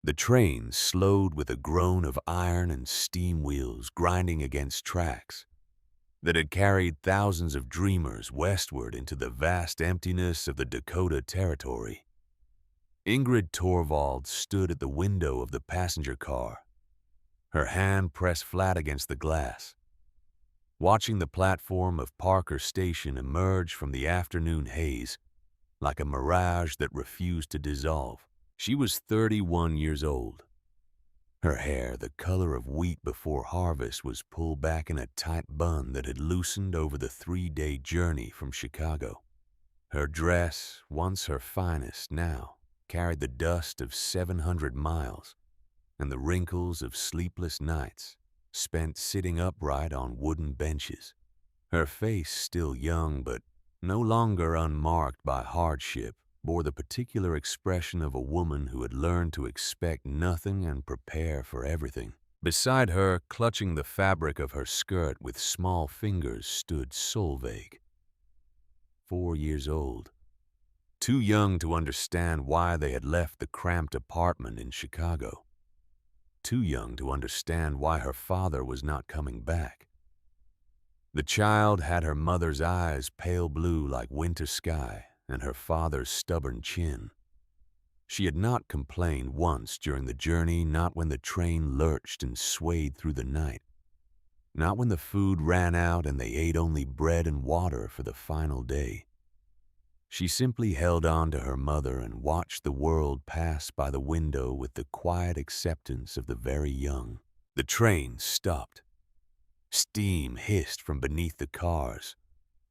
The train slowed with a groan of iron and steam wheels grinding against tracks that had carried thousands of dreamers westward into the vast emptiness of the Dakota Territory. Ingrid Torvald stood at the window of the passenger car, her hand pressed flat against the glass, watching the platform of Parker Station emerge from the afternoon haze like a mirage that refused to dissolve. She was 31 years old. Her hair, the color of wheat before harvest, was pulled back in a tight bun that had loosened over the 3-day journey from Chicago. Her dress, once her finest, now carried the dust of 700 miles and the wrinkles of sleepless nights spent sitting upright on wooden benches. Her face, still young but no longer unmarked by hardship, bore the particular expression of a woman who had learned to expect nothing and prepare for everything. Beside her, clutching the fabric of her skirt with small fingers, stood Solveig, 4 years old, too young to understand why they had left the cramped apartment in Chicago, too young to understand why her father was not coming back. The child had her mother's eyes pale blue like winter sky and her father's stubborn chin. She had not complained once during the journey, not when the train lurched and swayed through the night, not when the food ran out and they ate only bread and water for the final day. She simply held on to her mother and watched the world pass by the window with the quiet acceptance of the very young. The train stopped. Steam hissed from beneath the cars,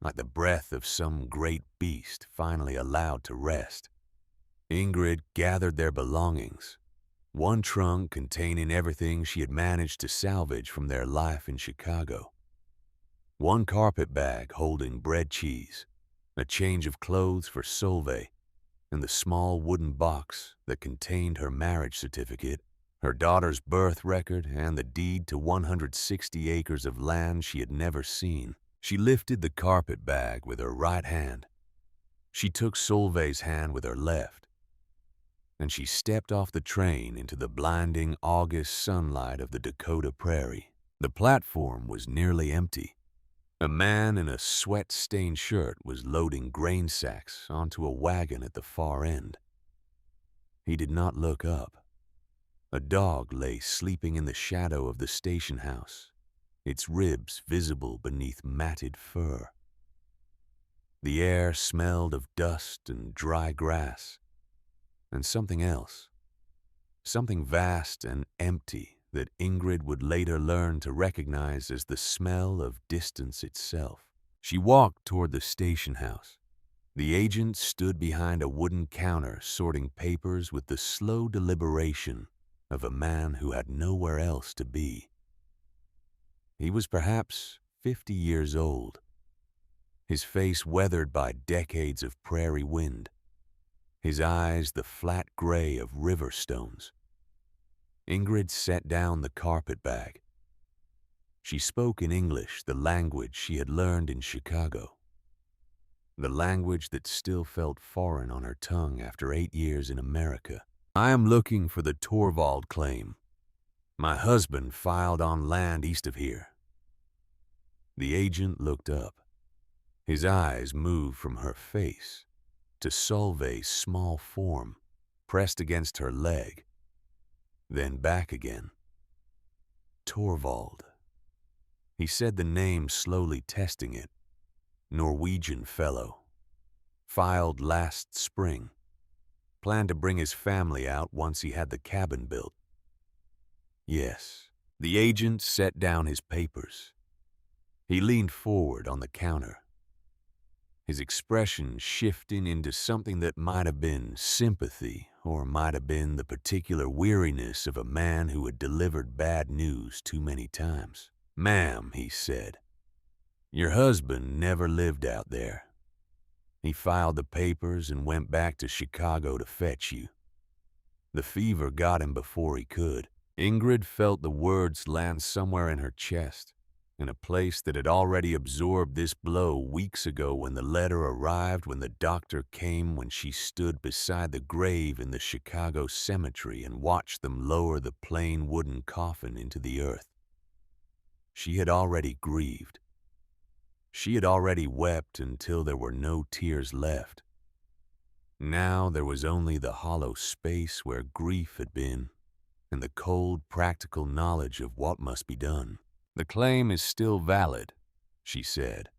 like the breath of some great beast finally allowed to rest. Ingrid gathered their belongings, one trunk containing everything she had managed to salvage from their life in Chicago, one carpet bag holding bread cheese, a change of clothes for Solveig, and the small wooden box that contained her marriage certificate, her daughter's birth record, and the deed to 160 acres of land she had never seen. She lifted the carpet bag with her right hand. She took Solveig's hand with her left, and she stepped off the train into the blinding August sunlight of the Dakota prairie. The platform was nearly empty. A man in a sweat-stained shirt was loading grain sacks onto a wagon at the far end. He did not look up. A dog lay sleeping in the shadow of the station house, its ribs visible beneath matted fur. The air smelled of dust and dry grass, and something else, something vast and empty that Ingrid would later learn to recognize as the smell of distance itself. She walked toward the station house. The agent stood behind a wooden counter sorting papers with the slow deliberation of a man who had nowhere else to be. He was perhaps 50 years old, his face weathered by decades of prairie wind, his eyes the flat gray of river stones. Ingrid set down the carpet bag. She spoke in English, the language she had learned in Chicago, the language that still felt foreign on her tongue after 8 years in America. "I am looking for the Torvald claim. My husband filed on land east of here." The agent looked up. His eyes moved from her face to Solveig's small form pressed against her leg, then back again. "Torvald." He said the name slowly, testing it. "Norwegian fellow. Filed last spring. Planned to bring his family out once he had the cabin built." "Yes." The agent set down his papers. He leaned forward on the counter, his expression shifting into something that might have been sympathy or might have been the particular weariness of a man who had delivered bad news too many times. "Ma'am," he said, "your husband never lived out there. He filed the papers and went back to Chicago to fetch you. The fever got him before he could." Ingrid felt the words land somewhere in her chest, in a place that had already absorbed this blow weeks ago when the letter arrived, when the doctor came, when she stood beside the grave in the Chicago cemetery and watched them lower the plain wooden coffin into the earth. She had already grieved. She had already wept until there were no tears left. Now there was only the hollow space where grief had been, and the cold, practical knowledge of what must be done. "The claim is still valid," she said.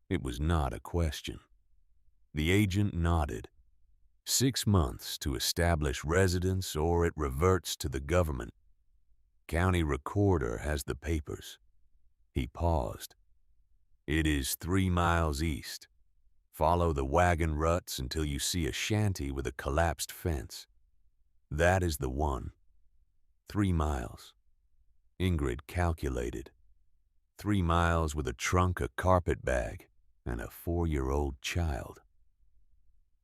It was not a question. The agent nodded. 6 months to establish residence or it reverts to the government. County recorder has the papers. He paused. "It is 3 miles east. Follow the wagon ruts until you see a shanty with a collapsed fence. That is the one. 3 miles. Ingrid calculated. 3 miles with a trunk, a carpet bag, and a 4-year-old child.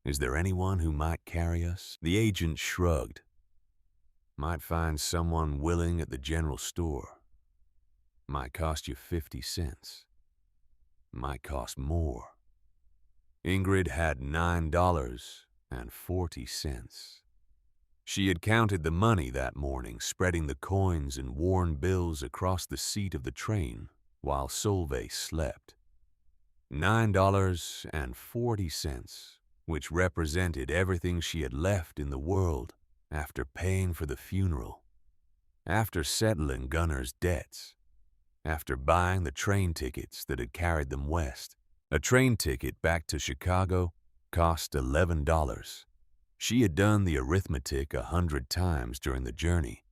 Is there anyone who might carry us?" The agent shrugged. "Might find someone willing at the general store. Might cost you 50 cents. Might cost more." Ingrid had $9.40. She had counted the money that morning, spreading the coins and worn bills across the seat of the train while Solveig slept. $9.40, which represented everything she had left in the world after paying for the funeral, after settling Gunnar's debts, after buying the train tickets that had carried them west. A train ticket back to Chicago cost $11. She had done the arithmetic 100 times during the journey.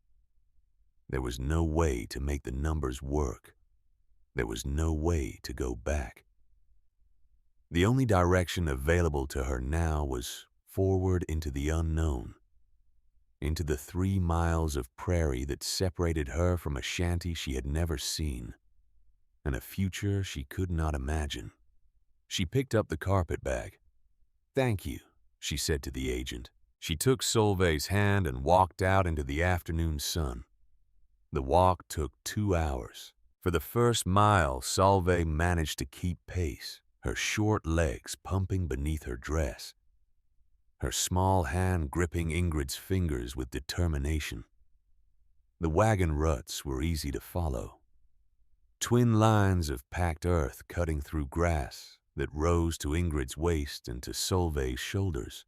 There was no way to make the numbers work. There was no way to go back. The only direction available to her now was forward into the unknown, into the 3 miles of prairie that separated her from a shanty she had never seen, and a future she could not imagine. She picked up the carpet bag. "Thank you," she said to the agent. She took Solveig's hand and walked out into the afternoon sun. The walk took 2 hours. For the first mile, Solveig managed to keep pace, her short legs pumping beneath her dress, her small hand gripping Ingrid's fingers with determination. The wagon ruts were easy to follow. Twin lines of packed earth cutting through grass that rose to Ingrid's waist and to Solveig's shoulders.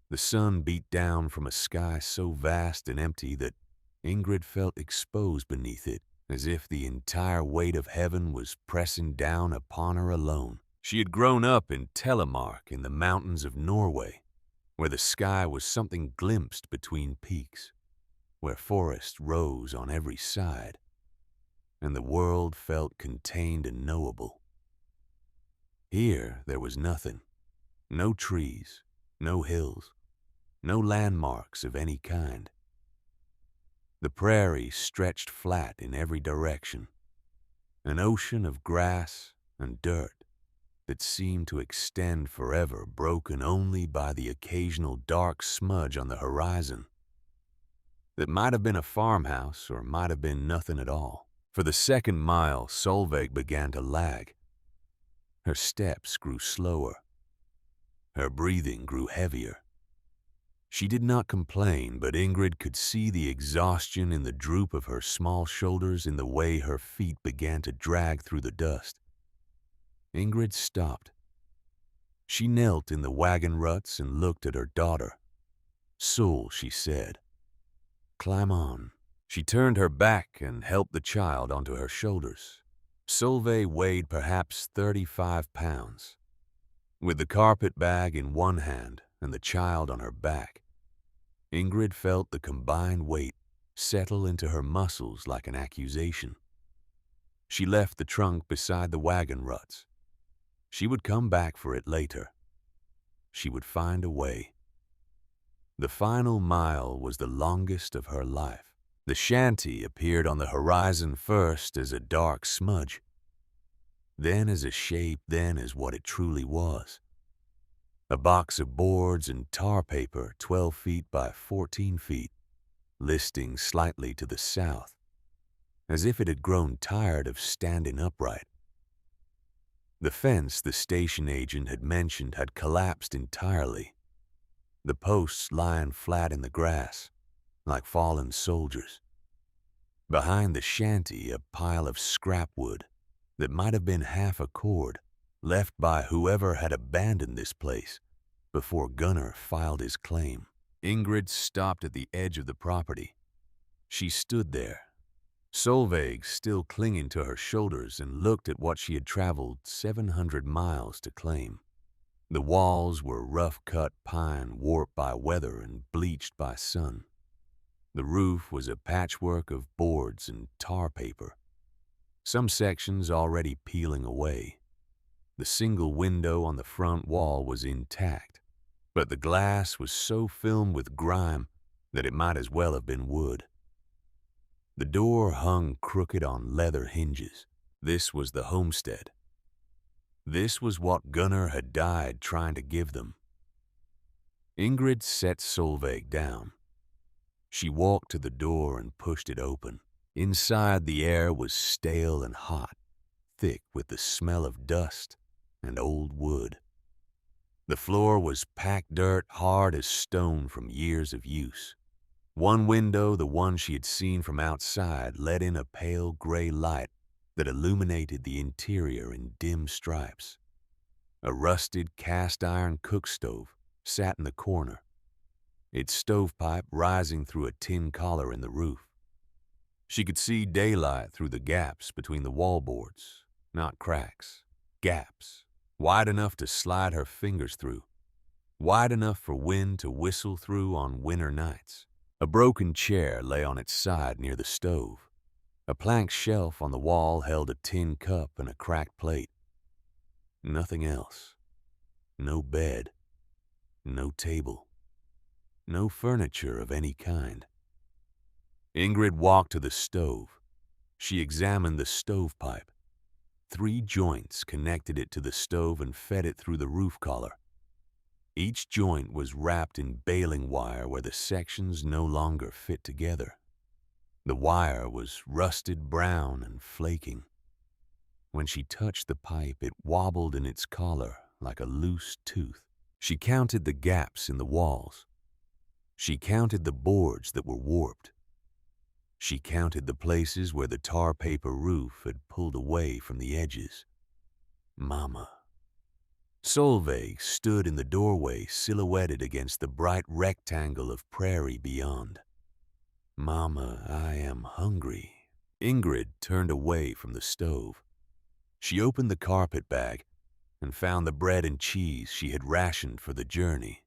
The sun beat down from a sky so vast and empty that Ingrid felt exposed beneath it, as if the entire weight of heaven was pressing down upon her alone. She had grown up in Telemark in the mountains of Norway, where the sky was something glimpsed between peaks, where forests rose on every side, and the world felt contained and knowable. Here there was nothing. No trees, no hills, no landmarks of any kind. The prairie stretched flat in every direction, an ocean of grass and dirt that seemed to extend forever, broken only by the occasional dark smudge on the horizon that might have been a farmhouse or might have been nothing at all. For the second mile, Solveig began to lag. Her steps grew slower. Her breathing grew heavier. She did not complain, but Ingrid could see the exhaustion in the droop of her small shoulders, in the way her feet began to drag through the dust. Ingrid stopped. She knelt in the wagon ruts and looked at her daughter. "Sol," she said, "climb on." She turned her back and helped the child onto her shoulders. Solveig weighed perhaps 35 pounds. With the carpet bag in one hand and the child on her back, Ingrid felt the combined weight settle into her muscles like an accusation. She left the trunk beside the wagon ruts. She would come back for it later. She would find a way. The final mile was the longest of her life. The shanty appeared on the horizon first as a dark smudge, then as a shape, then as what it truly was. A box of boards and tar paper 12 feet by 14 feet, listing slightly to the south, as if it had grown tired of standing upright. The fence the station agent had mentioned had collapsed entirely, the posts lying flat in the grass, like fallen soldiers. Behind the shanty, a pile of scrap wood that might have been half a cord, left by whoever had abandoned this place before Gunnar filed his claim. Ingrid stopped at the edge of the property. She stood there, Solveig still clinging to her shoulders, and looked at what she had traveled 700 miles to claim. The walls were rough-cut pine warped by weather and bleached by sun. The roof was a patchwork of boards and tar paper, some sections already peeling away. The single window on the front wall was intact, but the glass was so filmed with grime that it might as well have been wood. The door hung crooked on leather hinges. This was the homestead. This was what Gunnar had died trying to give them. Ingrid set Solveig down. She walked to the door and pushed it open. Inside, the air was stale and hot, thick with the smell of dust and old wood. The floor was packed dirt, hard as stone from years of use. One window, the one she had seen from outside, let in a pale gray light that illuminated the interior in dim stripes. A rusted cast-iron cook stove sat in the corner, its stovepipe rising through a tin collar in the roof. She could see daylight through the gaps between the wallboards, not cracks, gaps, wide enough to slide her fingers through, wide enough for wind to whistle through on winter nights. A broken chair lay on its side near the stove. A plank shelf on the wall held a tin cup and a cracked plate. Nothing else. No bed. No table. No furniture of any kind. Ingrid walked to the stove. She examined the stovepipe. 3 joints connected it to the stove and fed it through the roof collar. Each joint was wrapped in baling wire where the sections no longer fit together. The wire was rusted brown and flaking. When she touched the pipe, it wobbled in its collar like a loose tooth. She counted the gaps in the walls. She counted the boards that were warped. She counted the places where the tar paper roof had pulled away from the edges. Mama. Solveig stood in the doorway, silhouetted against the bright rectangle of prairie beyond. Mama, I am hungry. Ingrid turned away from the stove. She opened the carpet bag and found the bread and cheese she had rationed for the journey.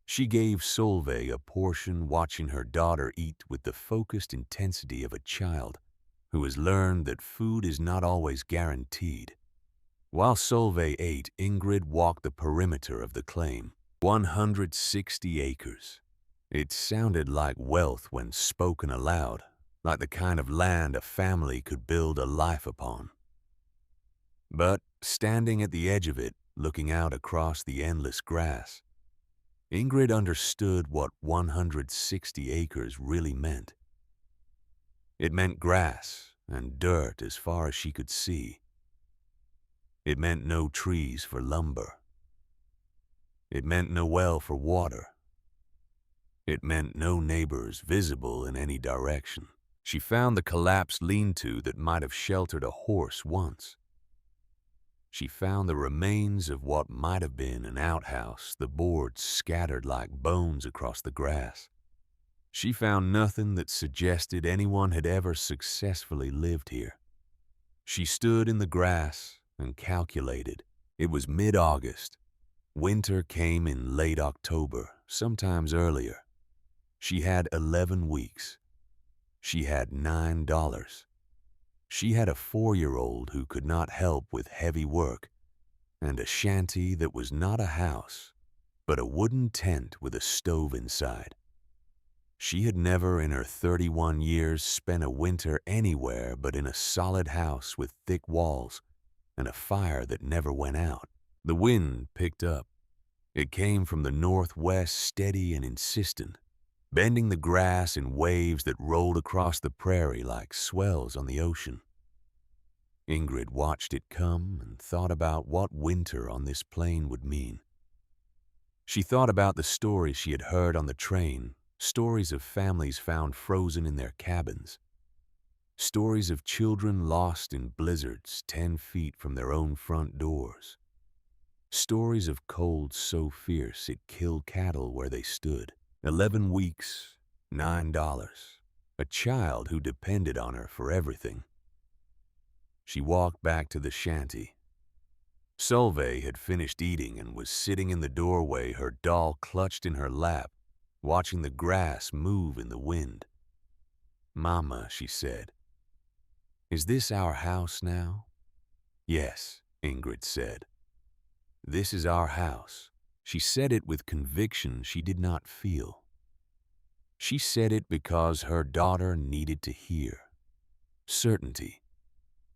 She gave Solveig a portion, watching her daughter eat with the focused intensity of a child who has learned that food is not always guaranteed. While Solveig ate, Ingrid walked the perimeter of the claim. 160 acres. It sounded like wealth when spoken aloud, like the kind of land a family could build a life upon. But standing at the edge of it, looking out across the endless grass, Ingrid understood what 160 acres really meant. It meant grass and dirt as far as she could see. It meant no trees for lumber. It meant no well for water. It meant no neighbors visible in any direction. She found the collapsed lean-to that might have sheltered a horse once. She found the remains of what might have been an outhouse, the boards scattered like bones across the grass. She found nothing that suggested anyone had ever successfully lived here. She stood in the grass and calculated. It was mid-August. Winter came in late October, sometimes earlier. She had 11 weeks. She had $9. She had a 4-year-old who could not help with heavy work, and a shanty that was not a house, but a wooden tent with a stove inside. She had never in her 31 years spent a winter anywhere but in a solid house with thick walls and a fire that never went out. The wind picked up. It came from the northwest, steady and insistent. bending the grass in waves that rolled across the prairie like swells on the ocean. Ingrid watched it come and thought about what winter on this plain would mean. She thought about the stories she had heard on the train, stories of families found frozen in their cabins, stories of children lost in blizzards 10 feet from their own front doors, stories of cold so fierce it killed cattle where they stood. 11 weeks, $9, a child who depended on her for everything. She walked back to the shanty. Solveig had finished eating and was sitting in the doorway, her doll clutched in her lap, watching the grass move in the wind. "Mama," she said, "is this our house now?" "Yes," Ingrid said. "This is our house." She said it with conviction she did not feel. She said it because her daughter needed to hear. Certainty.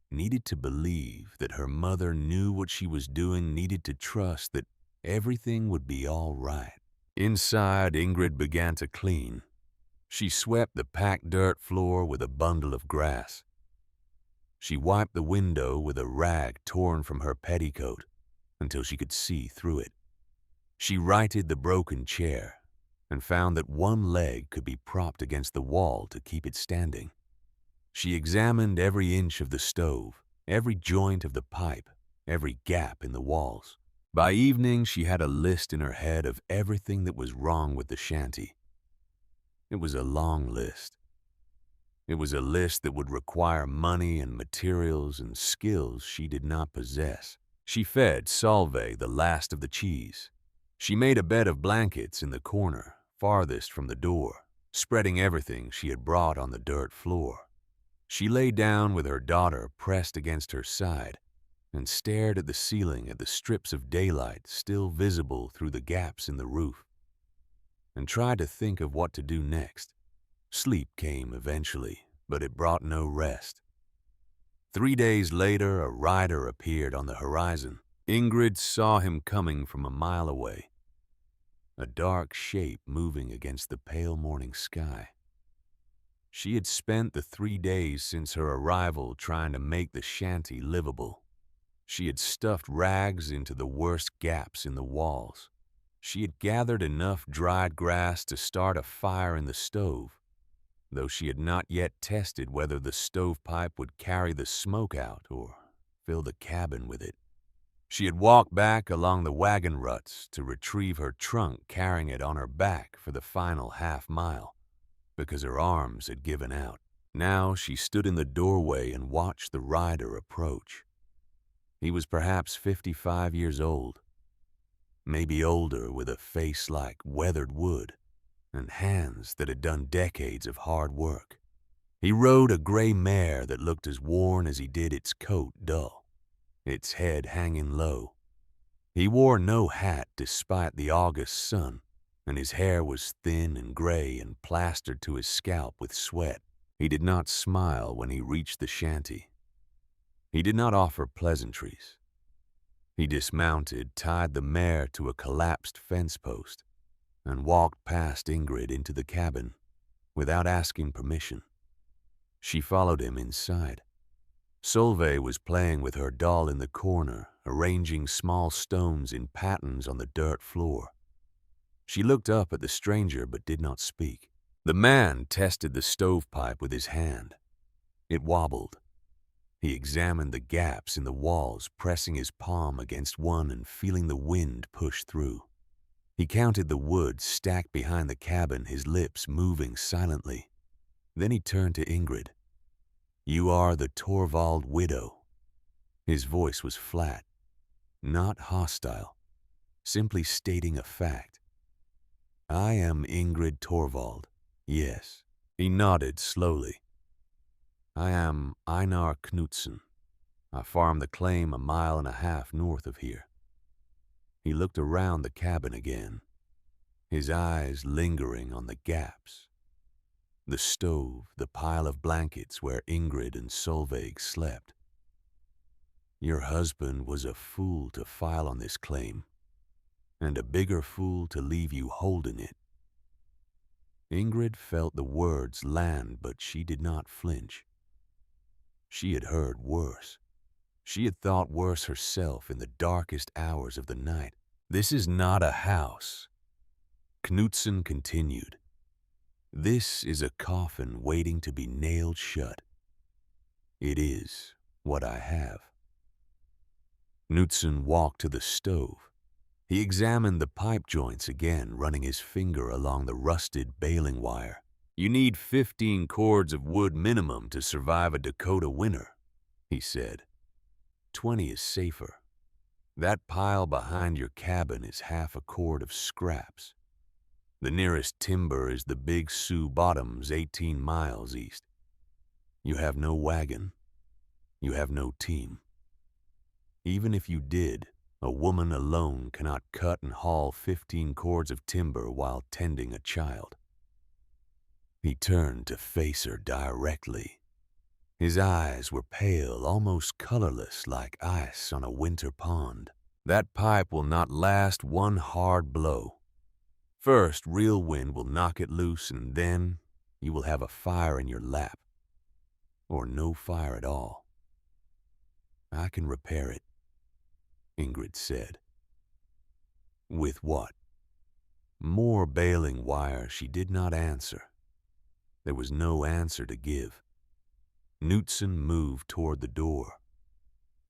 Needed to believe that her mother knew what she was doing, needed to trust that everything would be all right. Inside, Ingrid began to clean. She swept the packed dirt floor with a bundle of grass. She wiped the window with a rag torn from her petticoat until she could see through it. She righted the broken chair and found that one leg could be propped against the wall to keep it standing. She examined every inch of the stove, every joint of the pipe, every gap in the walls. By evening, she had a list in her head of everything that was wrong with the shanty. It was a long list. It was a list that would require money and materials and skills she did not possess. She fed Solveig the last of the cheese. She made a bed of blankets in the corner, farthest from the door, spreading everything she had brought on the dirt floor. She lay down with her daughter pressed against her side and stared at the ceiling at the strips of daylight still visible through the gaps in the roof, and tried to think of what to do next. Sleep came eventually, but it brought no rest. 3 days later, a rider appeared on the horizon. Ingrid saw him coming from a mile away, a dark shape moving against the pale morning sky. She had spent the 3 days since her arrival trying to make the shanty livable. She had stuffed rags into the worst gaps in the walls. She had gathered enough dried grass to start a fire in the stove, though she had not yet tested whether the stovepipe would carry the smoke out or fill the cabin with it. She had walked back along the wagon ruts to retrieve her trunk, carrying it on her back for the final half-mile, because her arms had given out. Now she stood in the doorway and watched the rider approach. He was perhaps 55 years old, maybe older, with a face like weathered wood and hands that had done decades of hard work. He rode a gray mare that looked as worn as he did its coat dull, its head hanging low. He wore no hat despite the August sun, and his hair was thin and gray and plastered to his scalp with sweat. He did not smile when he reached the shanty. He did not offer pleasantries. He dismounted, tied the mare to a collapsed fence post, and walked past Ingrid into the cabin without asking permission. She followed him inside. Solveig was playing with her doll in the corner, arranging small stones in patterns on the dirt floor. She looked up at the stranger but did not speak. The man tested the stovepipe with his hand. It wobbled. He examined the gaps in the walls, pressing his palm against one and feeling the wind push through. He counted the wood stacked behind the cabin, his lips moving silently. Then he turned to Ingrid. "You are the Torvald widow." His voice was flat, not hostile, simply stating a fact. "I am Ingrid Torvald, yes." He nodded slowly. "I am Einar Knutsen. I farm the claim 1.5 miles north of here." He looked around the cabin again, his eyes lingering on the gaps, the stove, the pile of blankets where Ingrid and Solveig slept. "Your husband was a fool to file on this claim, and a bigger fool to leave you holding it." Ingrid felt the words land, but she did not flinch. She had heard worse. She had thought worse herself in the darkest hours of the night. "This is not a house," Knutson continued. "This is a coffin waiting to be nailed shut. It is what I have." Knutson walked to the stove. He examined the pipe joints again, running his finger along the rusted baling wire. "You need 15 cords of wood minimum to survive a Dakota winter," he said. 20 is safer. That pile behind your cabin is half a cord of scraps. The nearest timber is the Big Sioux Bottoms 18 miles east. You have no wagon. You have no team. Even if you did, a woman alone cannot cut and haul 15 cords of timber while tending a child. He turned to face her directly. His eyes were pale, almost colorless, like ice on a winter pond. "That pipe will not last one hard blow. First, real wind will knock it loose, and then you will have a fire in your lap. Or no fire at all." "I can repair it," Ingrid said. "With what?" More baling wire. She did not answer. There was no answer to give. Knutson moved toward the door.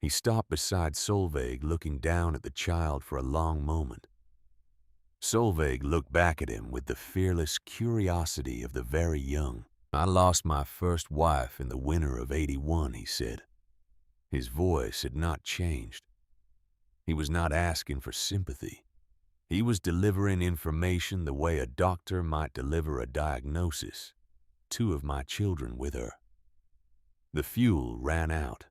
He stopped beside Solveig, looking down at the child for a long moment. Solveig looked back at him with the fearless curiosity of the very young. "I lost my first wife in the winter of '81, he said. His voice had not changed. He was not asking for sympathy. He was delivering information the way a doctor might deliver a diagnosis. 2 of my children with her. The fuel ran out.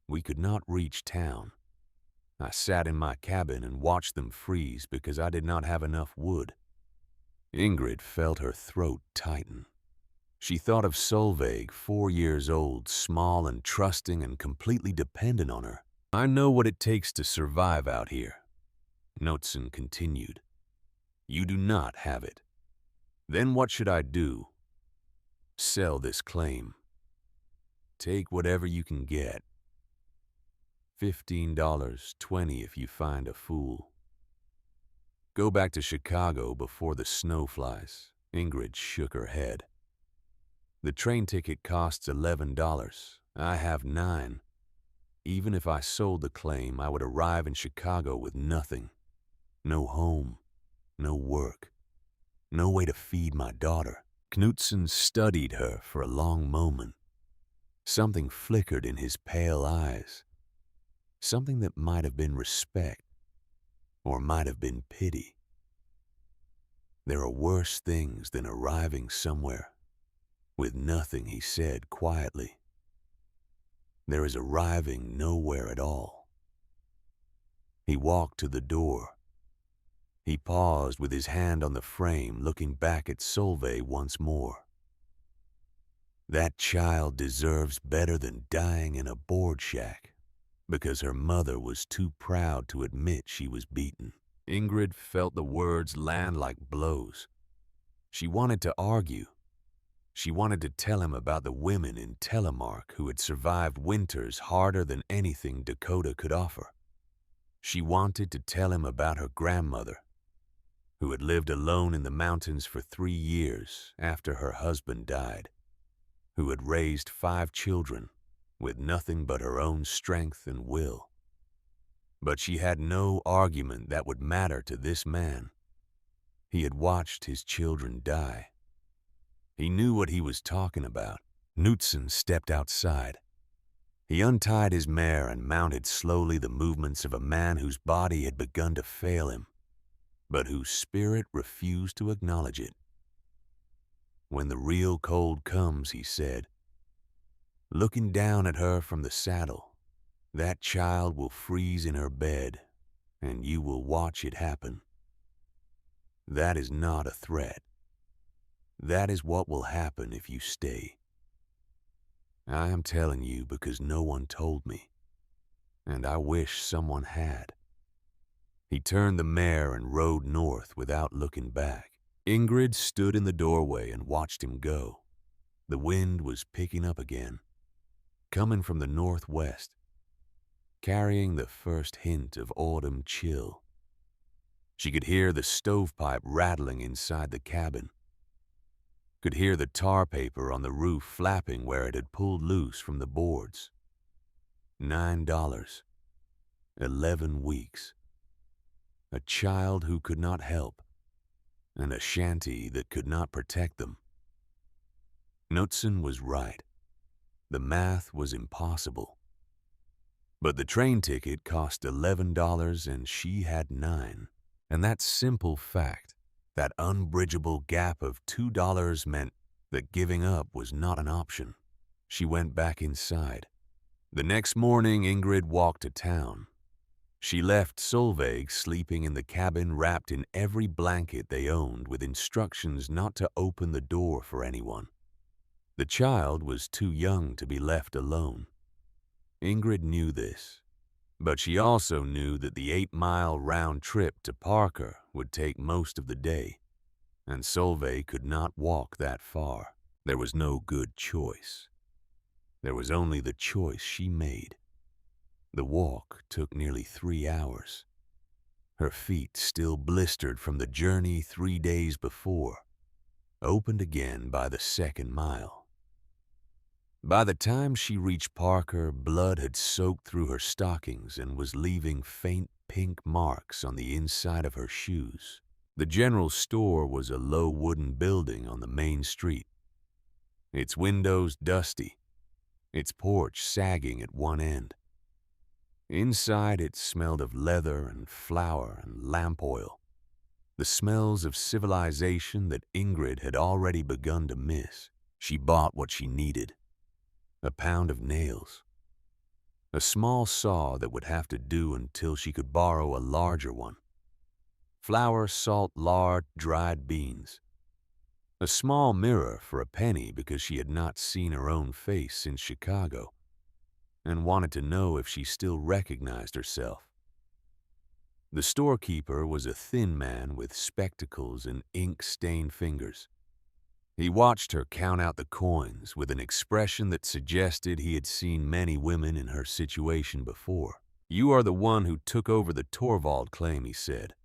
We could not reach town. I sat in my cabin and watched them freeze because I did not have enough wood." Ingrid felt her throat tighten. She thought of Solveig, 4 years old, small and trusting and completely dependent on her. "I know what it takes to survive out here," Knutson continued. "You do not have it. Then what should I do?" "Sell this claim. Take whatever you can get. $15, 20 if you find a fool. Go back to Chicago before the snow flies." Ingrid shook her head. "The train ticket costs $11. I have 9. Even if I sold the claim, I would arrive in Chicago with nothing. No home, no work, no way to feed my daughter." Knutson studied her for a long moment. Something flickered in his pale eyes. Something that might have been respect, or might have been pity. "There are worse things than arriving somewhere with nothing," he said quietly. "There is arriving nowhere at all." He walked to the door. He paused with his hand on the frame, looking back at Solveig once more. "That child deserves better than dying in a board shack because her mother was too proud to admit she was beaten." Ingrid felt the words land like blows. She wanted to argue. She wanted to tell him about the women in Telemark who had survived winters harder than anything Dakota could offer. She wanted to tell him about her grandmother, who had lived alone in the mountains for 3 years after her husband died, who had raised 5 children with nothing but her own strength and will. But she had no argument that would matter to this man. He had watched his children die. He knew what he was talking about. Knutson stepped outside. He untied his mare and mounted slowly, the movements of a man whose body had begun to fail him, but whose spirit refused to acknowledge it. "When the real cold comes," he said, looking down at her from the saddle, "that child will freeze in her bed, and you will watch it happen. That is not a threat. That is what will happen if you stay. I am telling you because no one told me, and I wish someone had." He turned the mare and rode north without looking back. Ingrid stood in the doorway and watched him go. The wind was picking up again, coming from the northwest, carrying the first hint of autumn chill. She could hear the stovepipe rattling inside the cabin, could hear the tar paper on the roof flapping where it had pulled loose from the boards. $9, 11 weeks, a child who could not help, and a shanty that could not protect them. Knutson was right. The math was impossible. But the train ticket cost $11 and she had $9. And that simple fact, that unbridgeable gap of $2 meant that giving up was not an option. She went back inside. The next morning, Ingrid walked to town. She left Solveig sleeping in the cabin wrapped in every blanket they owned with instructions not to open the door for anyone. The child was too young to be left alone. Ingrid knew this, but she also knew that the 8-mile round trip to Parker would take most of the day, and Solveig could not walk that far. There was no good choice. There was only the choice she made. The walk took nearly 3 hours. Her feet, still blistered from the journey 3 days before, opened again by the 2nd mile. By the time she reached Parker, blood had soaked through her stockings and was leaving faint pink marks on the inside of her shoes. The general store was a low wooden building on the main street, its windows dusty, its porch sagging at one end. Inside it smelled of leather and flour and lamp oil, the smells of civilization that Ingrid had already begun to miss. She bought what she needed: a pound of nails, a small saw that would have to do until she could borrow a larger one, flour, salt, lard, dried beans, a small mirror for a penny because she had not seen her own face since Chicago and wanted to know if she still recognized herself. The storekeeper was a thin man with spectacles and ink-stained fingers. He watched her count out the coins with an expression that suggested he had seen many women in her situation before. "You are the one who took over the Torvald claim," he said.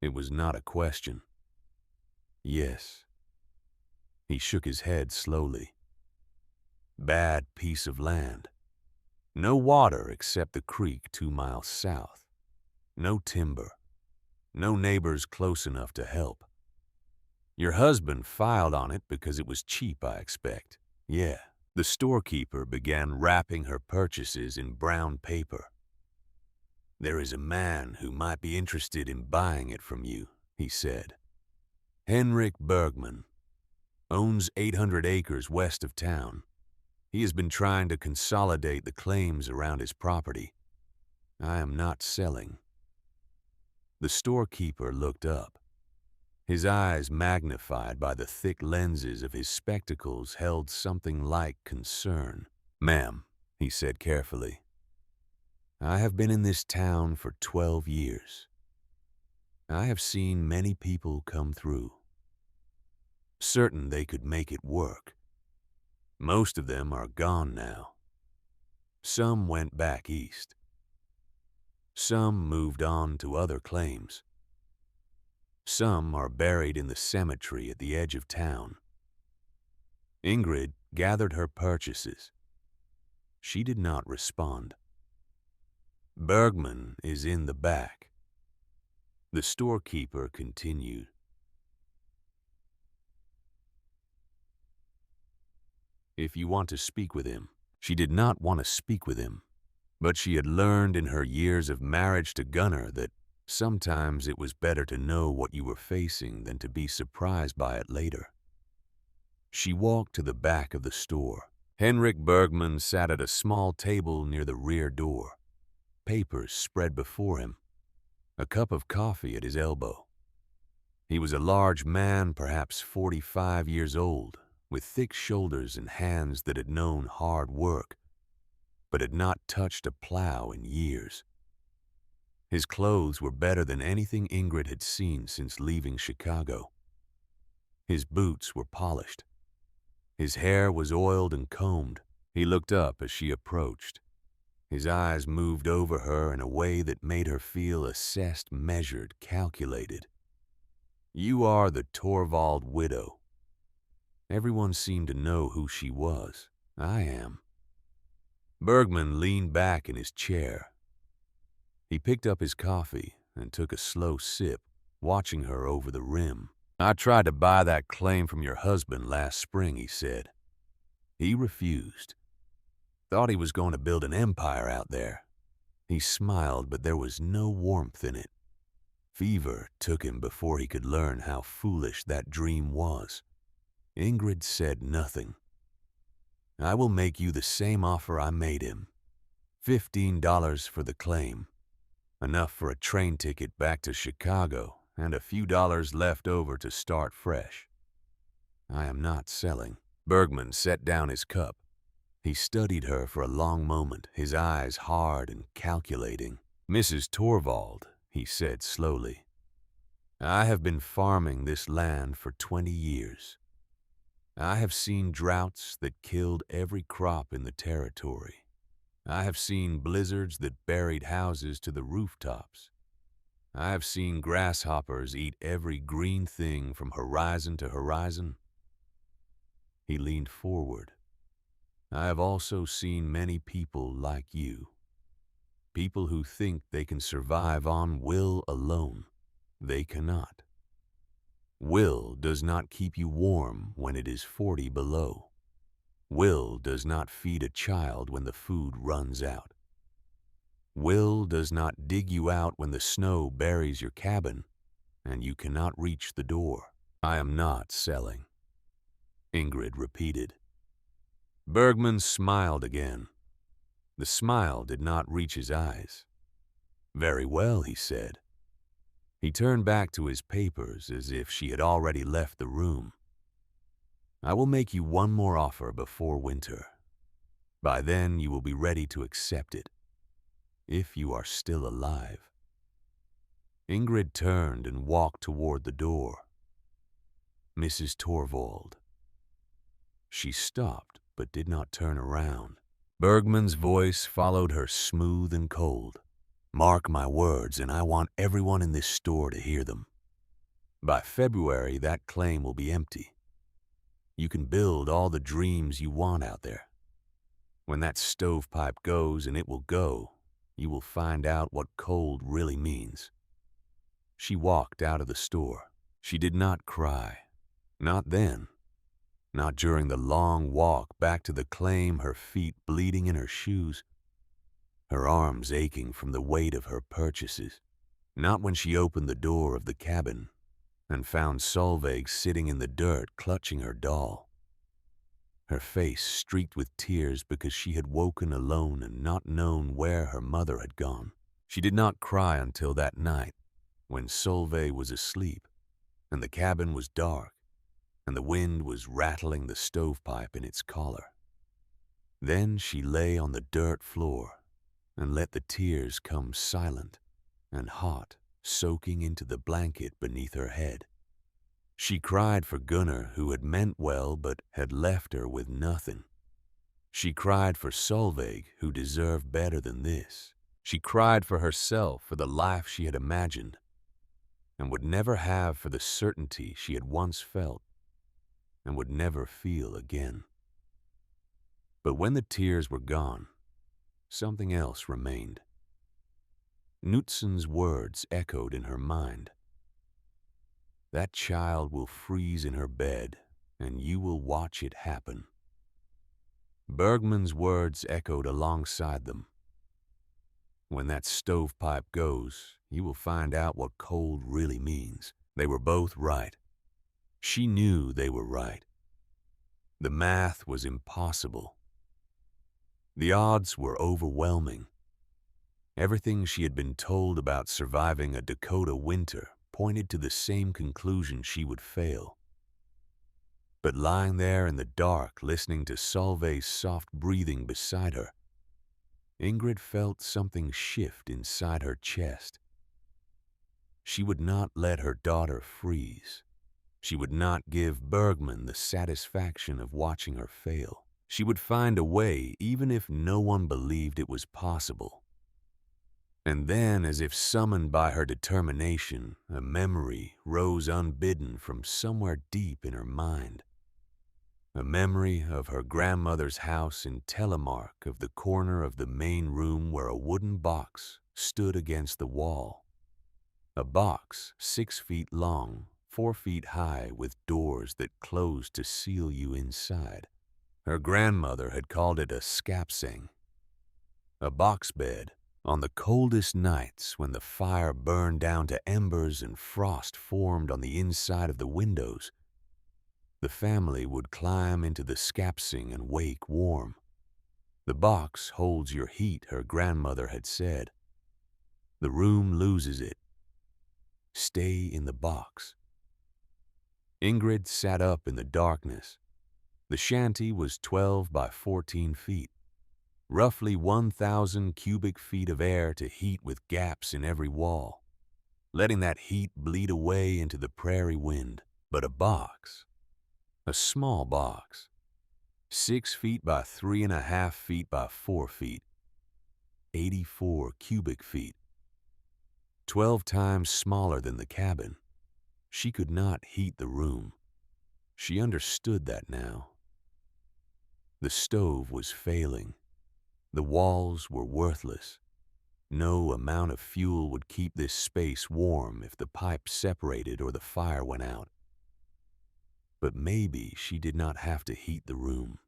It was not a question. Yes. He shook his head slowly. Bad piece of land. No water except the creek 2 miles south. No timber. No neighbors close enough to help. Your husband filed on it because it was cheap, I expect. Yeah. The storekeeper began wrapping her purchases in brown paper. "There is a man who might be interested in buying it from you," he said. "Henrik Bergman. Owns 800 acres west of town. He has been trying to consolidate the claims around his property. I am not selling." The storekeeper looked up. His eyes, magnified by the thick lenses of his spectacles, held something like concern. "Ma'am," he said carefully, "I have been in this town for 12 years. I have seen many people come through, certain they could make it work. Most of them are gone now. Some went back east. Some moved on to other claims. Some are buried in the cemetery at the edge of town." Ingrid gathered her purchases. She did not respond. "Bergman is in the back." The storekeeper continued. "If you want to speak with him." She did not want to speak with him, but she had learned in her years of marriage to Gunnar that sometimes it was better to know what you were facing than to be surprised by it later. She walked to the back of the store. Henrik Bergman sat at a small table near the rear door, papers spread before him, a cup of coffee at his elbow. He was a large man, perhaps 45 years old, with thick shoulders and hands that had known hard work, but had not touched a plow in years. His clothes were better than anything Ingrid had seen since leaving Chicago. His boots were polished. His hair was oiled and combed. He looked up as she approached. His eyes moved over her in a way that made her feel assessed, measured, calculated. "You are the Torvald widow." Everyone seemed to know who she was. "I am." Bergman leaned back in his chair. He picked up his coffee and took a slow sip, watching her over the rim. "I tried to buy that claim from your husband last spring," he said. "He refused. Thought he was going to build an empire out there." He smiled, but there was no warmth in it. Fever took him before he could learn how foolish that dream was. Ingrid said nothing. "I will make you the same offer I made him. $15 for the claim. Enough for a train ticket back to Chicago and a few dollars left over to start fresh." "I am not selling." Bergman set down his cup. He studied her for a long moment, his eyes hard and calculating. "Mrs. Torvald," he said slowly, "I have been farming this land for 20 years. I have seen droughts that killed every crop in the territory. I have seen blizzards that buried houses to the rooftops. I have seen grasshoppers eat every green thing from horizon to horizon." He leaned forward. "I have also seen many people like you. People who think they can survive on will alone. They cannot. Will does not keep you warm when it is 40 below. Will does not feed a child when the food runs out. Will does not dig you out when the snow buries your cabin and you cannot reach the door." "I am not selling," Ingrid repeated. Bergman smiled again. The smile did not reach his eyes. "Very well," he said. He turned back to his papers as if she had already left the room. "I will make you one more offer before winter. By then you will be ready to accept it, if you are still alive." Ingrid turned and walked toward the door. "Mrs. Torvald." She stopped but did not turn around. Bergman's voice followed her smooth and cold. "Mark my words, and I want everyone in this store to hear them. By February, that claim will be empty. You can build all the dreams you want out there. When that stovepipe goes, and it will go, you will find out what cold really means." She walked out of the store. She did not cry. Not then. Not during the long walk back to the claim, her feet bleeding in her shoes, her arms aching from the weight of her purchases. Not when she opened the door of the cabin and found Solveig sitting in the dirt clutching her doll, her face streaked with tears because she had woken alone and not known where her mother had gone. She did not cry until that night when Solveig was asleep and the cabin was dark and the wind was rattling the stovepipe in its collar. Then she lay on the dirt floor and let the tears come silent and hot, soaking into the blanket beneath her head. She cried for Gunnar, who had meant well but had left her with nothing. She cried for Solveig, who deserved better than this. She cried for herself, for the life she had imagined and would never have, for the certainty she had once felt and would never feel again. But when the tears were gone, something else remained. Knutson's words echoed in her mind. "That child will freeze in her bed, and you will watch it happen." Bergman's words echoed alongside them. "When that stovepipe goes, you will find out what cold really means." They were both right. She knew they were right. The math was impossible. The odds were overwhelming. Everything she had been told about surviving a Dakota winter pointed to the same conclusion: she would fail. But lying there in the dark, listening to Solveig's soft breathing beside her, Ingrid felt something shift inside her chest. She would not let her daughter freeze. She would not give Bergman the satisfaction of watching her fail. She would find a way even if no one believed it was possible. And then, as if summoned by her determination, a memory rose unbidden from somewhere deep in her mind. A memory of her grandmother's house in Telemark, of the corner of the main room where a wooden box stood against the wall. A box 6 feet long, 4 feet high, with doors that closed to seal you inside. Her grandmother had called it a skepticism, a box bed. On the coldest nights, when the fire burned down to embers and frost formed on the inside of the windows, the family would climb into the skepticism and wake warm. The box holds your heat, her grandmother had said. The room loses it. Stay in the box. Ingrid sat up in the darkness. The shanty was 12 by 14 feet. Roughly 1,000 cubic feet of air to heat with gaps in every wall, letting that heat bleed away into the prairie wind. But a box, a small box, 6 feet by 3.5 feet by 4 feet, 84 cubic feet, 12 times smaller than the cabin. She could not heat the room. She understood that now. The stove was failing. The walls were worthless. No amount of fuel would keep this space warm if the pipe separated or the fire went out. But maybe she did not have to heat the room.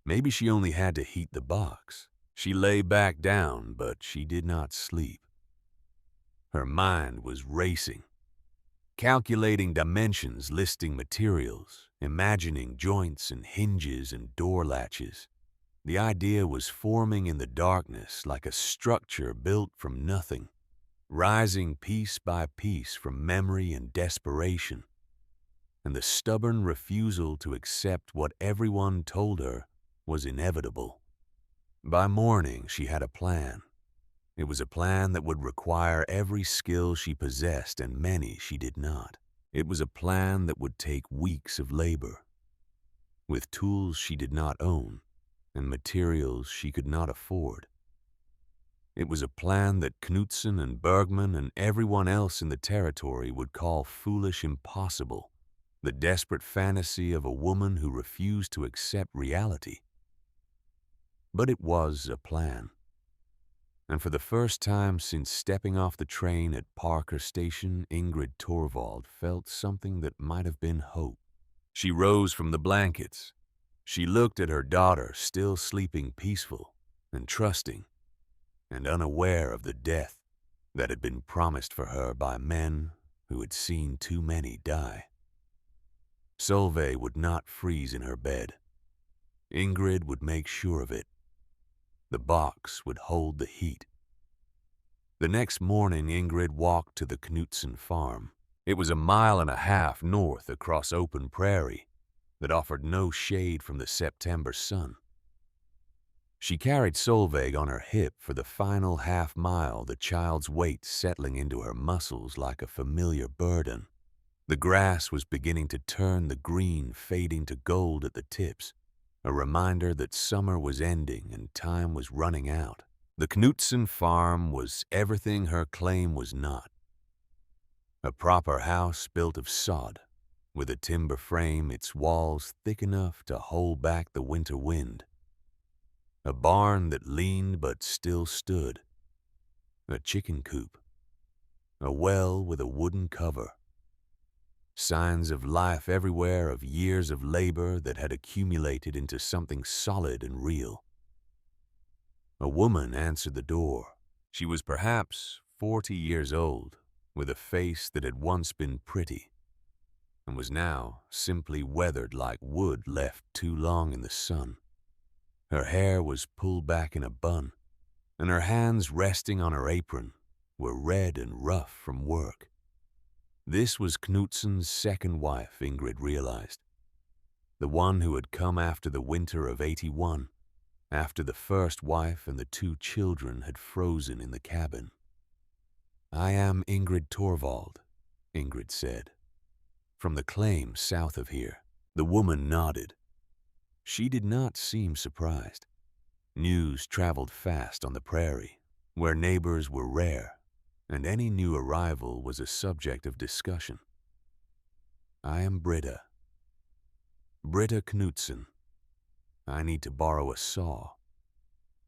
Maybe she only had to heat the box. She lay back down, but she did not sleep. Her mind was racing, calculating dimensions, listing materials, imagining joints and hinges and door latches. The idea was forming in the darkness like a structure built from nothing, rising piece by piece from memory and desperation, and the stubborn refusal to accept what everyone told her was inevitable. By morning, she had a plan. It was a plan that would require every skill she possessed and many she did not. It was a plan that would take weeks of labor, with tools she did not own and materials she could not afford. It was a plan that Knudsen and Bergman and everyone else in the territory would call foolish impossible, the desperate fantasy of a woman who refused to accept reality. But it was a plan. And for the first time since stepping off the train at Parker Station, Ingrid Torvald felt something that might have been hope. She rose from the blankets. She looked at her daughter, still sleeping peaceful and trusting and unaware of the death that had been promised for her by men who had seen too many die. Solveig would not freeze in her bed. Ingrid would make sure of it. The box would hold the heat. The next morning, Ingrid walked to the Knudsen farm. It was 1.5 miles north across open prairie that offered no shade from the September sun. She carried Solveig on her hip for the final half-mile, the child's weight settling into her muscles like a familiar burden. The grass was beginning to turn the green, fading to gold at the tips, a reminder that summer was ending and time was running out. The Knudsen farm was everything her claim was not. A proper house built of sod, with a timber frame, its walls thick enough to hold back the winter wind. A barn that leaned but still stood. A chicken coop. A well with a wooden cover. Signs of life everywhere, of years of labor that had accumulated into something solid and real. A woman answered the door. She was perhaps 40 years old, with a face that had once been pretty, and was now simply weathered like wood left too long in the sun. Her hair was pulled back in a bun, and her hands resting on her apron were red and rough from work. This was Knudsen's second wife, Ingrid realized. The one who had come after the winter of '81, after the first wife and the 2 children had frozen in the cabin. I am Ingrid Torvald, Ingrid said, from the claim south of here. The woman nodded. She did not seem surprised. News traveled fast on the prairie, where neighbors were rare, and any new arrival was a subject of discussion. I am Britta Knutson. I need to borrow a saw,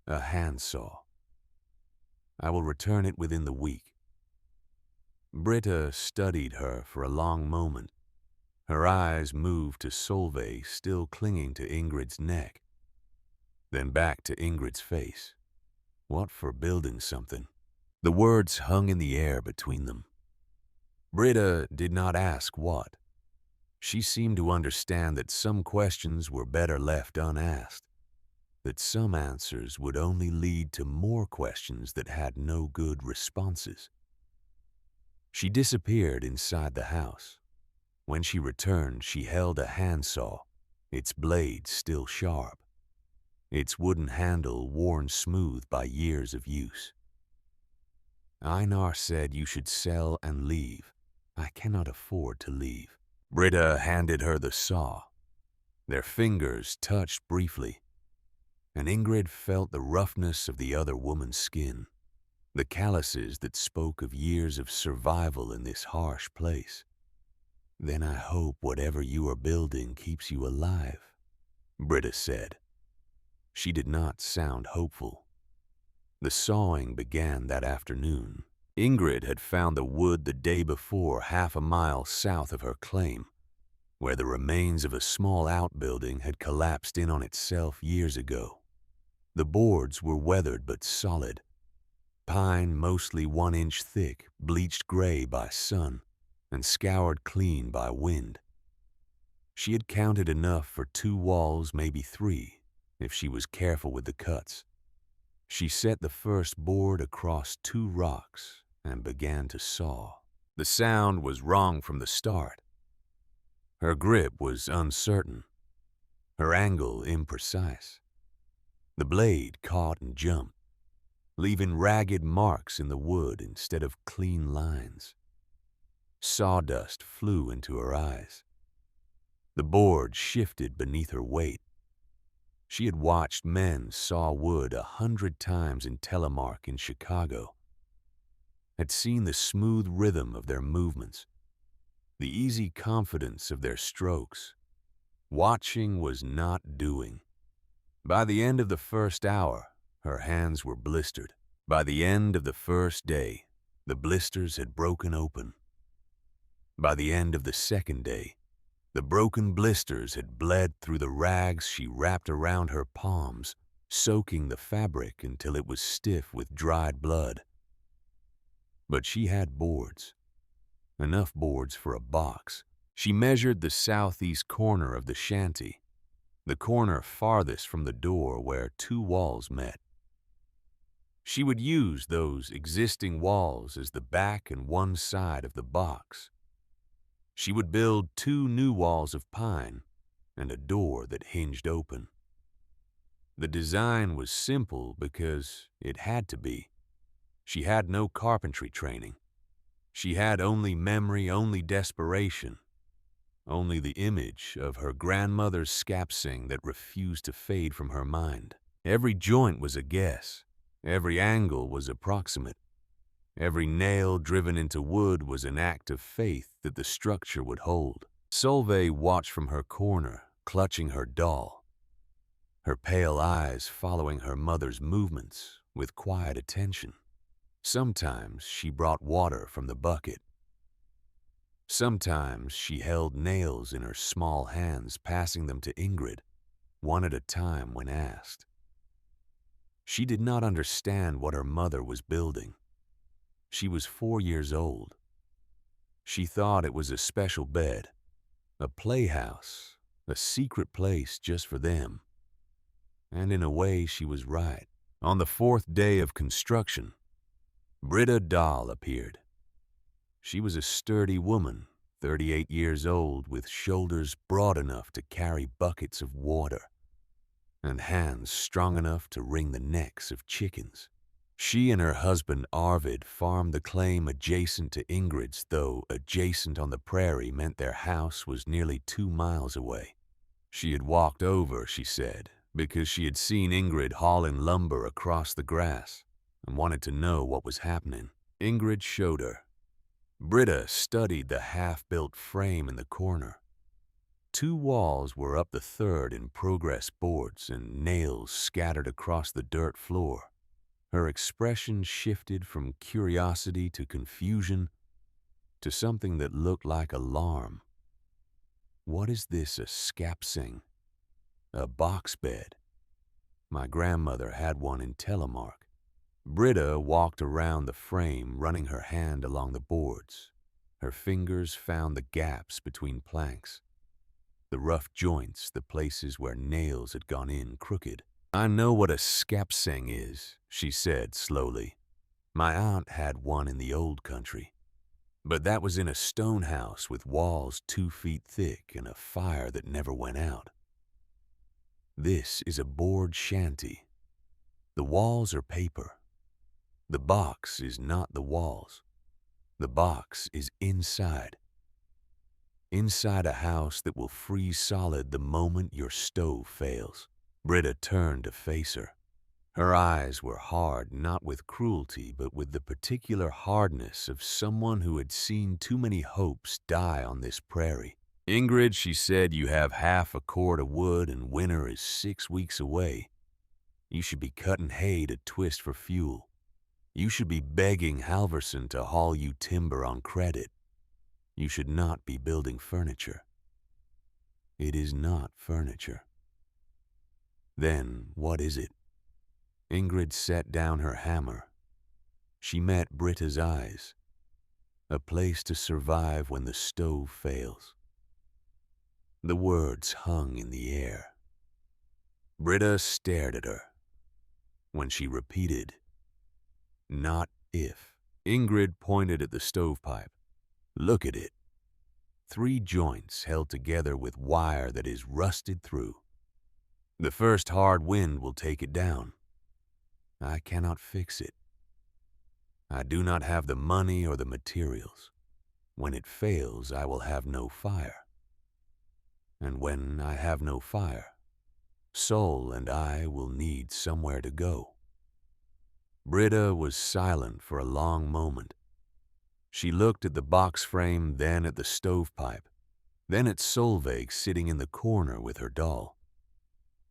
a handsaw. I will return it within the week. Britta studied her for a long moment. Her eyes moved to Solveig still clinging to Ingrid's neck, then back to Ingrid's face. What for building something? The words hung in the air between them. Britta did not ask what. She seemed to understand that some questions were better left unasked, that some answers would only lead to more questions that had no good responses. She disappeared inside the house. When she returned, she held a handsaw, its blade still sharp, its wooden handle worn smooth by years of use. Einar said you should sell and leave. I cannot afford to leave. Britta handed her the saw. Their fingers touched briefly, and Ingrid felt the roughness of the other woman's skin, the calluses that spoke of years of survival in this harsh place. Then I hope whatever you are building keeps you alive, Britta said. She did not sound hopeful. The sawing began that afternoon. Ingrid had found the wood the day before, half a mile south of her claim, where the remains of a small outbuilding had collapsed in on itself years ago. The boards were weathered but solid, pine mostly 1 inch thick, bleached gray by sun, and scoured clean by wind. She had counted enough for 2 walls, maybe 3, if she was careful with the cuts. She set the first board across 2 rocks and began to saw. The sound was wrong from the start. Her grip was uncertain, her angle imprecise. The blade caught and jumped, leaving ragged marks in the wood instead of clean lines. Sawdust flew into her eyes. The board shifted beneath her weight. She had watched men saw wood 100 times in Telemark in Chicago, had seen the smooth rhythm of their movements, the easy confidence of their strokes. Watching was not doing. By the end of the first hour, her hands were blistered. By the end of the first day, the blisters had broken open. By the end of the second day, the broken blisters had bled through the rags she wrapped around her palms, soaking the fabric until it was stiff with dried blood. But she had boards, enough boards for a box. She measured the southeast corner of the shanty, the corner farthest from the door where 2 walls met. She would use those existing walls as the back and one side of the box. She would build 2 new walls of pine and a door that hinged open. The design was simple because it had to be. She had no carpentry training. She had only memory, only desperation, only the image of her grandmother's scapsing that refused to fade from her mind. Every joint was a guess. Every angle was approximate. Every nail driven into wood was an act of faith that the structure would hold. Solveig watched from her corner, clutching her doll, her pale eyes following her mother's movements with quiet attention. Sometimes she brought water from the bucket. Sometimes she held nails in her small hands, passing them to Ingrid, one at a time when asked. She did not understand what her mother was building. She was 4 years old. She thought it was a special bed, a playhouse, a secret place just for them. And in a way, she was right. On the 4th day of construction, Britta Dahl appeared. She was a sturdy woman, 38 years old, with shoulders broad enough to carry buckets of water and hands strong enough to wring the necks of chickens. She and her husband Arvid farmed the claim adjacent to Ingrid's, though adjacent on the prairie meant their house was nearly 2 miles away. She had walked over, she said, because she had seen Ingrid hauling lumber across the grass and wanted to know what was happening. Ingrid showed her. Britta studied the half-built frame in the corner. 2 walls were up the third in progress boards and nails scattered across the dirt floor. Her expression shifted from curiosity to confusion to something that looked like alarm. What is this, a skepticism? A box bed? My grandmother had one in Telemark. Britta walked around the frame, running her hand along the boards. Her fingers found the gaps between planks, the rough joints, the places where nails had gone in crooked. I know what a skepticism is, she said slowly. My aunt had one in the old country, but that was in a stone house with walls 2 feet thick and a fire that never went out. This is a board shanty. The walls are paper. The box is not the walls. The box is inside. Inside a house that will freeze solid the moment your stove fails. Britta turned to face her. Her eyes were hard, not with cruelty, but with the particular hardness of someone who had seen too many hopes die on this prairie. Ingrid, she said, you have half a cord of wood and winter is 6 weeks away. You should be cutting hay to twist for fuel. You should be begging Halverson to haul you timber on credit. You should not be building furniture. It is not furniture. Then what is it? Ingrid set down her hammer. She met Britta's eyes. A place to survive when the stove fails. The words hung in the air. Britta stared at her. When she repeated, "Not if," Ingrid pointed at the stovepipe. Look at it. 3 joints held together with wire that is rusted through. The first hard wind will take it down. I cannot fix it. I do not have the money or the materials. When it fails, I will have no fire. And when I have no fire, Sol and I will need somewhere to go. Britta was silent for a long moment. She looked at the box frame, then at the stovepipe, then at Solveig sitting in the corner with her doll.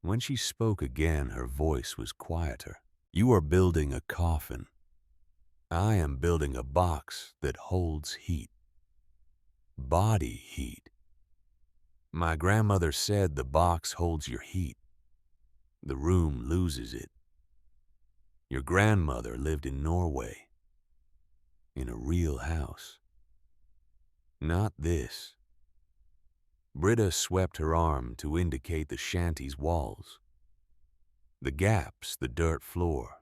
When she spoke again, her voice was quieter. You are building a coffin. I am building a box that holds heat. Body heat. My grandmother said the box holds your heat. The room loses it. Your grandmother lived in Norway, in a real house. Not this. Britta swept her arm to indicate the shanty's walls. The gaps, the dirt floor,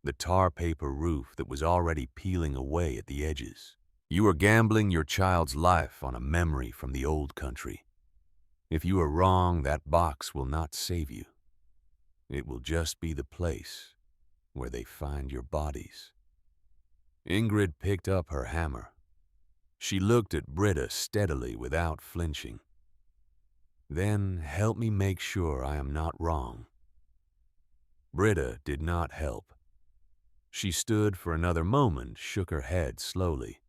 the tar paper roof that was already peeling away at the edges. You are gambling your child's life on a memory from the old country. If you are wrong, that box will not save you. It will just be the place where they find your bodies. Ingrid picked up her hammer. She looked at Britta steadily without flinching. Then help me make sure I am not wrong. Britta did not help. She stood for another moment, shook her head slowly,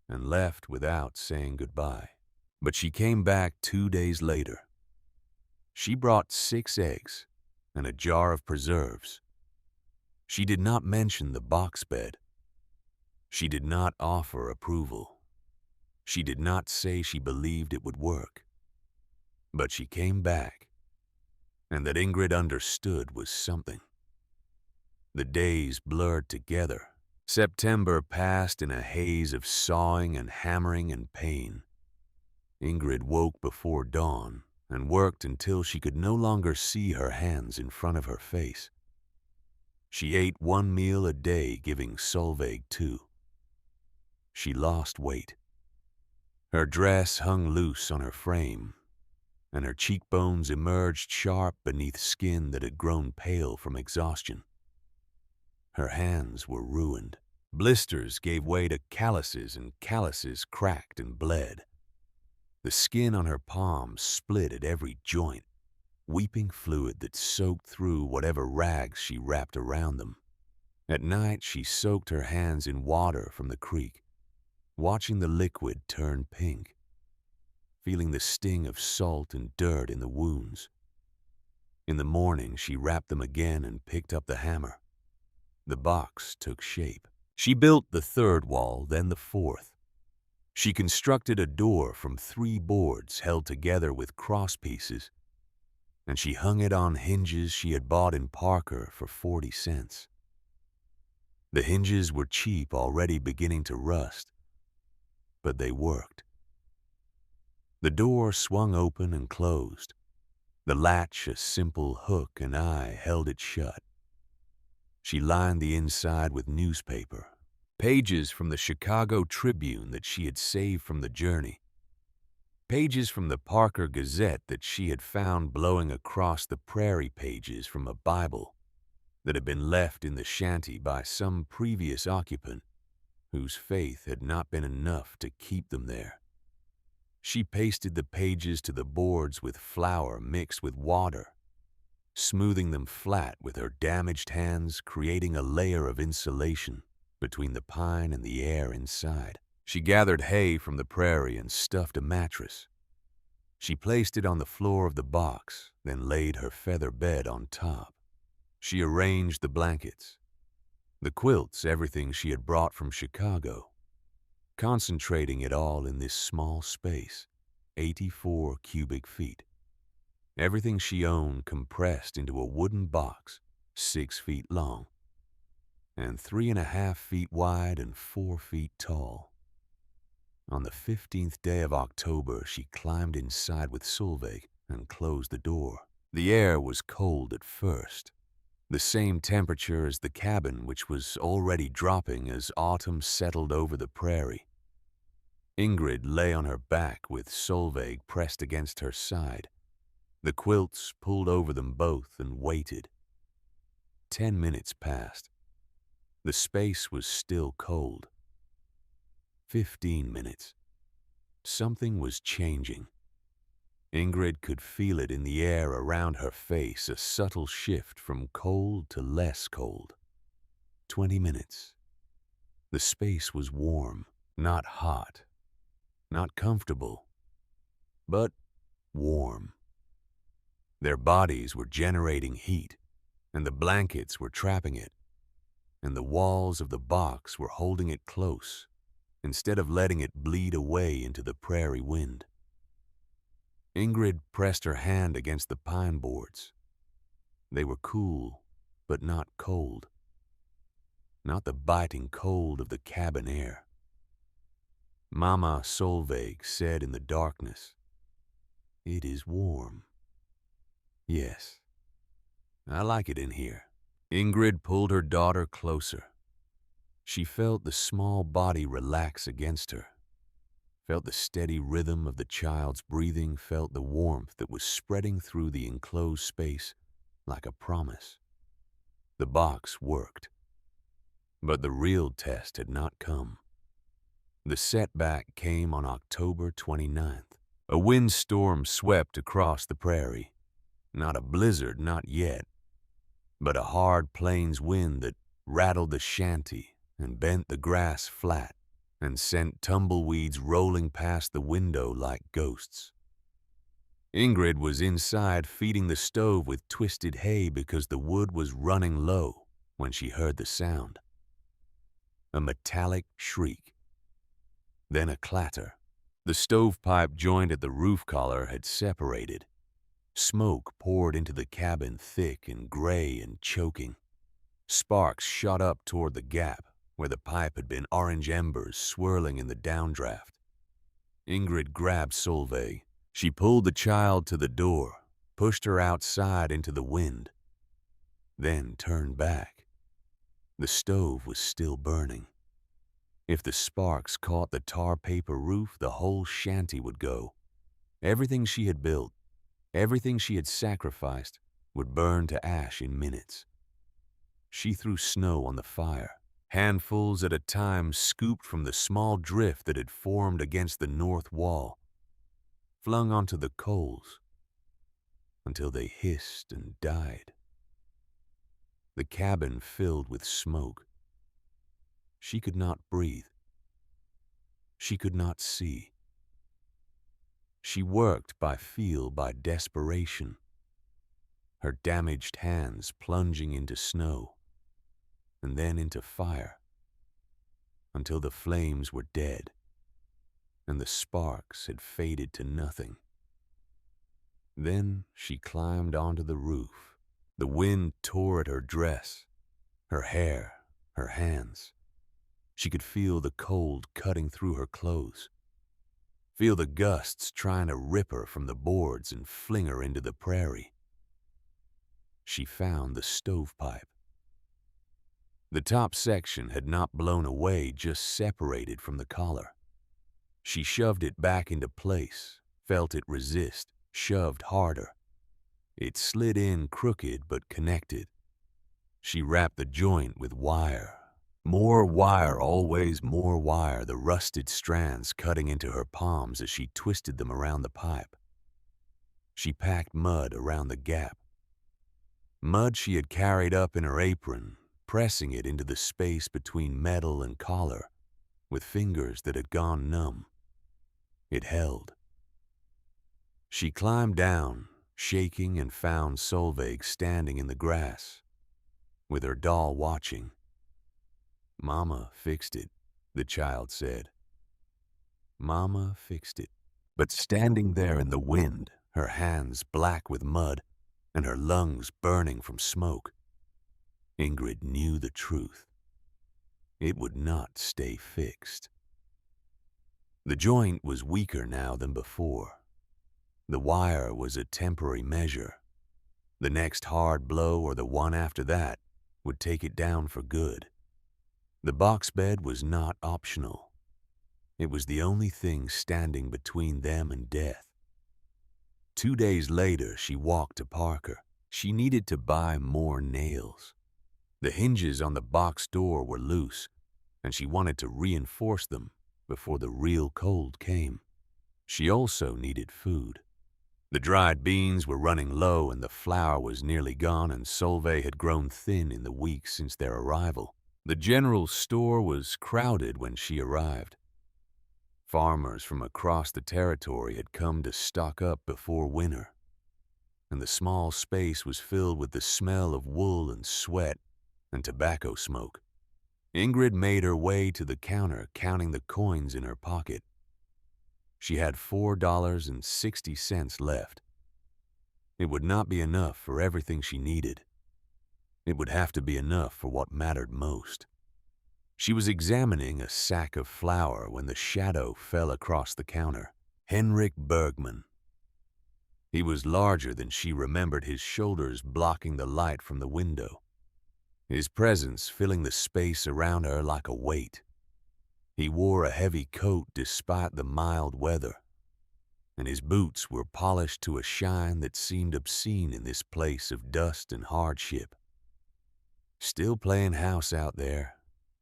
and left without saying goodbye. But she came back 2 days later. She brought 6 eggs and a jar of preserves. She did not mention the box bed. She did not offer approval. She did not say she believed it would work. But she came back, and that Ingrid understood was something. The days blurred together. September passed in a haze of sawing and hammering and pain. Ingrid woke before dawn and worked until she could no longer see her hands in front of her face. She ate 1 meal a day, giving Solveig 2. She lost weight. Her dress hung loose on her frame, and her cheekbones emerged sharp beneath skin that had grown pale from exhaustion. Her hands were ruined. Blisters gave way to calluses, and calluses cracked and bled. The skin on her palms split at every joint, weeping fluid that soaked through whatever rags she wrapped around them. At night, she soaked her hands in water from the creek, watching the liquid turn pink, feeling the sting of salt and dirt in the wounds. In the morning, she wrapped them again and picked up the hammer. The box took shape. She built the third wall, then the fourth. She constructed a door from 3 boards held together with cross pieces, and she hung it on hinges she had bought in Parker for 40 cents. The hinges were cheap, already beginning to rust, but they worked. The door swung open and closed. The latch, a simple hook and eye, held it shut. She lined the inside with newspaper, pages from the Chicago Tribune that she had saved from the journey, pages from the Parker Gazette that she had found blowing across the prairie pages from a Bible that had been left in the shanty by some previous occupant whose faith had not been enough to keep them there. She pasted the pages to the boards with flour mixed with water, smoothing them flat with her damaged hands, creating a layer of insulation between the pine and the air inside. She gathered hay from the prairie and stuffed a mattress. She placed it on the floor of the box, then laid her feather bed on top. She arranged the blankets, the quilts, everything she had brought from Chicago, concentrating it all in this small space, 84 cubic feet. Everything she owned compressed into a wooden box, 6 feet long, and 3.5 feet wide and 4 feet tall. On the 15th day of October, she climbed inside with Solveig and closed the door. The air was cold at first, the same temperature as the cabin, which was already dropping as autumn settled over the prairie. Ingrid lay on her back with Solveig pressed against her side, the quilts pulled over them both, and waited. 10 minutes passed. The space was still cold. 15 minutes. Something was changing. Ingrid could feel it in the air around her face, a subtle shift from cold to less cold. 20 minutes. The space was warm, not hot, not comfortable, but warm. Their bodies were generating heat, and the blankets were trapping it, and the walls of the box were holding it close instead of letting it bleed away into the prairie wind. Ingrid pressed her hand against the pine boards. They were cool, but not cold. Not the biting cold of the cabin air. Mama Solveig said in the darkness, "It is warm." "Yes, I like it in here." Ingrid pulled her daughter closer. She felt the small body relax against her, felt the steady rhythm of the child's breathing, felt the warmth that was spreading through the enclosed space like a promise. The box worked. But the real test had not come. The setback came on October 29th. A windstorm swept across the prairie. Not a blizzard, not yet, but a hard plains wind that rattled the shanty and bent the grass flat and sent tumbleweeds rolling past the window like ghosts. Ingrid was inside feeding the stove with twisted hay because the wood was running low when she heard the sound. A metallic shriek, then a clatter. The stovepipe joint at the roof collar had separated. Smoke poured into the cabin, thick and gray and choking. Sparks shot up toward the gap where the pipe had been, orange embers swirling in the downdraft. Ingrid grabbed Solveig. She pulled the child to the door, pushed her outside into the wind, then turned back. The stove was still burning. If the sparks caught the tar paper roof, the whole shanty would go. Everything she had built, everything she had sacrificed, would burn to ash in minutes. She threw snow on the fire, handfuls at a time scooped from the small drift that had formed against the north wall, flung onto the coals until they hissed and died. The cabin filled with smoke. She could not breathe. She could not see. She worked by feel, by desperation, her damaged hands plunging into snow and then into fire until the flames were dead and the sparks had faded to nothing. Then she climbed onto the roof. The wind tore at her dress, her hair, her hands. She could feel the cold cutting through her clothes, feel the gusts trying to rip her from the boards and fling her into the prairie. She found the stovepipe. The top section had not blown away, just separated from the collar. She shoved it back into place, felt it resist, shoved harder. It slid in crooked but connected. She wrapped the joint with wire. More wire, always more wire, the rusted strands cutting into her palms as she twisted them around the pipe. She packed mud around the gap. Mud she had carried up in her apron, pressing it into the space between metal and collar with fingers that had gone numb. It held. She climbed down, shaking, and found Solveig standing in the grass, with her doll watching. "Mama fixed it," the child said. "Mama fixed it." But standing there in the wind, her hands black with mud and her lungs burning from smoke, Ingrid knew the truth. It would not stay fixed. The joint was weaker now than before. The wire was a temporary measure. The next hard blow or the one after that would take it down for good. The box bed was not optional. It was the only thing standing between them and death. 2 days later, she walked to Parker. She needed to buy more nails. The hinges on the box door were loose, and she wanted to reinforce them before the real cold came. She also needed food. The dried beans were running low and the flour was nearly gone, and Solveig had grown thin in the weeks since their arrival. The general store was crowded when she arrived. Farmers from across the territory had come to stock up before winter, and the small space was filled with the smell of wool and sweat and tobacco smoke. Ingrid made her way to the counter, counting the coins in her pocket. She had $4.60 left. It would not be enough for everything she needed. It would have to be enough for what mattered most. She was examining a sack of flour when the shadow fell across the counter. Henrik Bergman. He was larger than she remembered, his shoulders blocking the light from the window, his presence filling the space around her like a weight. He wore a heavy coat despite the mild weather, and his boots were polished to a shine that seemed obscene in this place of dust and hardship. "Still playing house out there,"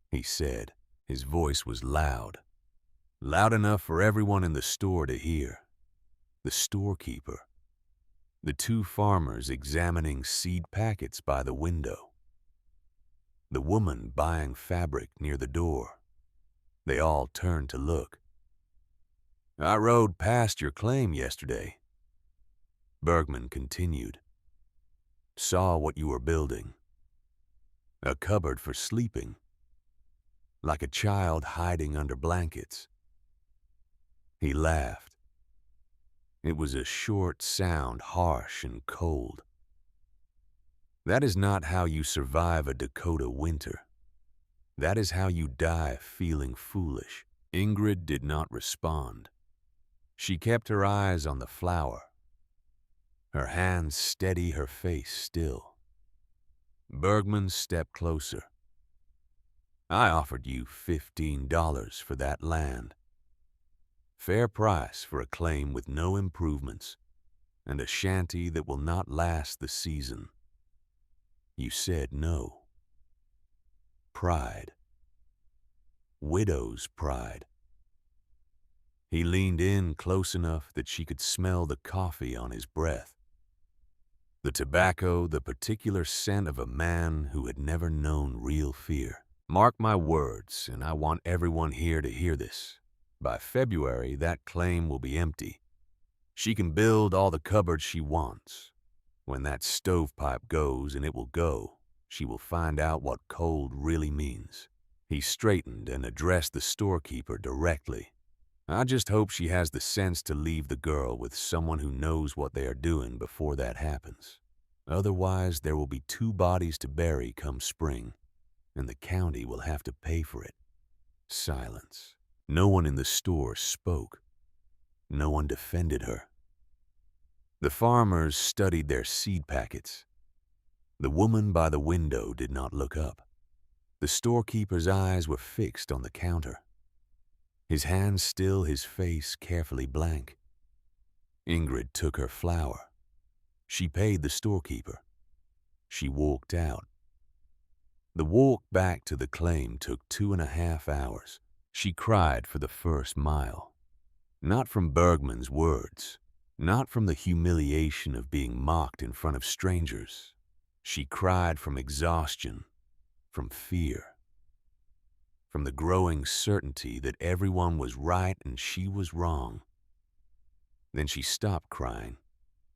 he said. His voice was loud enough for everyone in the store to hear. The storekeeper, the 2 farmers examining seed packets by the window, the woman buying fabric near the door. They all turned to look. "I rode past your claim yesterday," Bergman continued. "Saw what you were building. A cupboard for sleeping, like a child hiding under blankets." He laughed. It was a short sound, harsh and cold. "That is not how you survive a Dakota winter. That is how you die feeling foolish." Ingrid did not respond. She kept her eyes on the flour, her hands steady, her face still. Bergman stepped closer. "I offered you $15 for that land. Fair price for a claim with no improvements and a shanty that will not last the season. You said no." pride. Widow's pride. He leaned in close enough that she could smell the coffee on his breath. The tobacco, the particular scent of a man who had never known real fear. Mark my words, and I want everyone here to hear this. By February, that claim will be empty. She can build all the cupboards she wants. When that stovepipe goes, and it will go, she will find out what cold really means. He straightened and addressed the storekeeper directly. I just hope she has the sense to leave the girl with someone who knows what they are doing before that happens. Otherwise, there will be 2 bodies to bury come spring, and the county will have to pay for it. Silence. No one in the store spoke. No one defended her. The farmers studied their seed packets. The woman by the window did not look up. The storekeeper's eyes were fixed on the counter. His hands still, his face carefully blank. Ingrid took her flour. She paid the storekeeper. She walked out. The walk back to the claim took 2.5 hours. She cried for the first mile. Not from Bergman's words, not from the humiliation of being mocked in front of strangers. She cried from exhaustion, from fear, from the growing certainty that everyone was right and she was wrong. Then she stopped crying.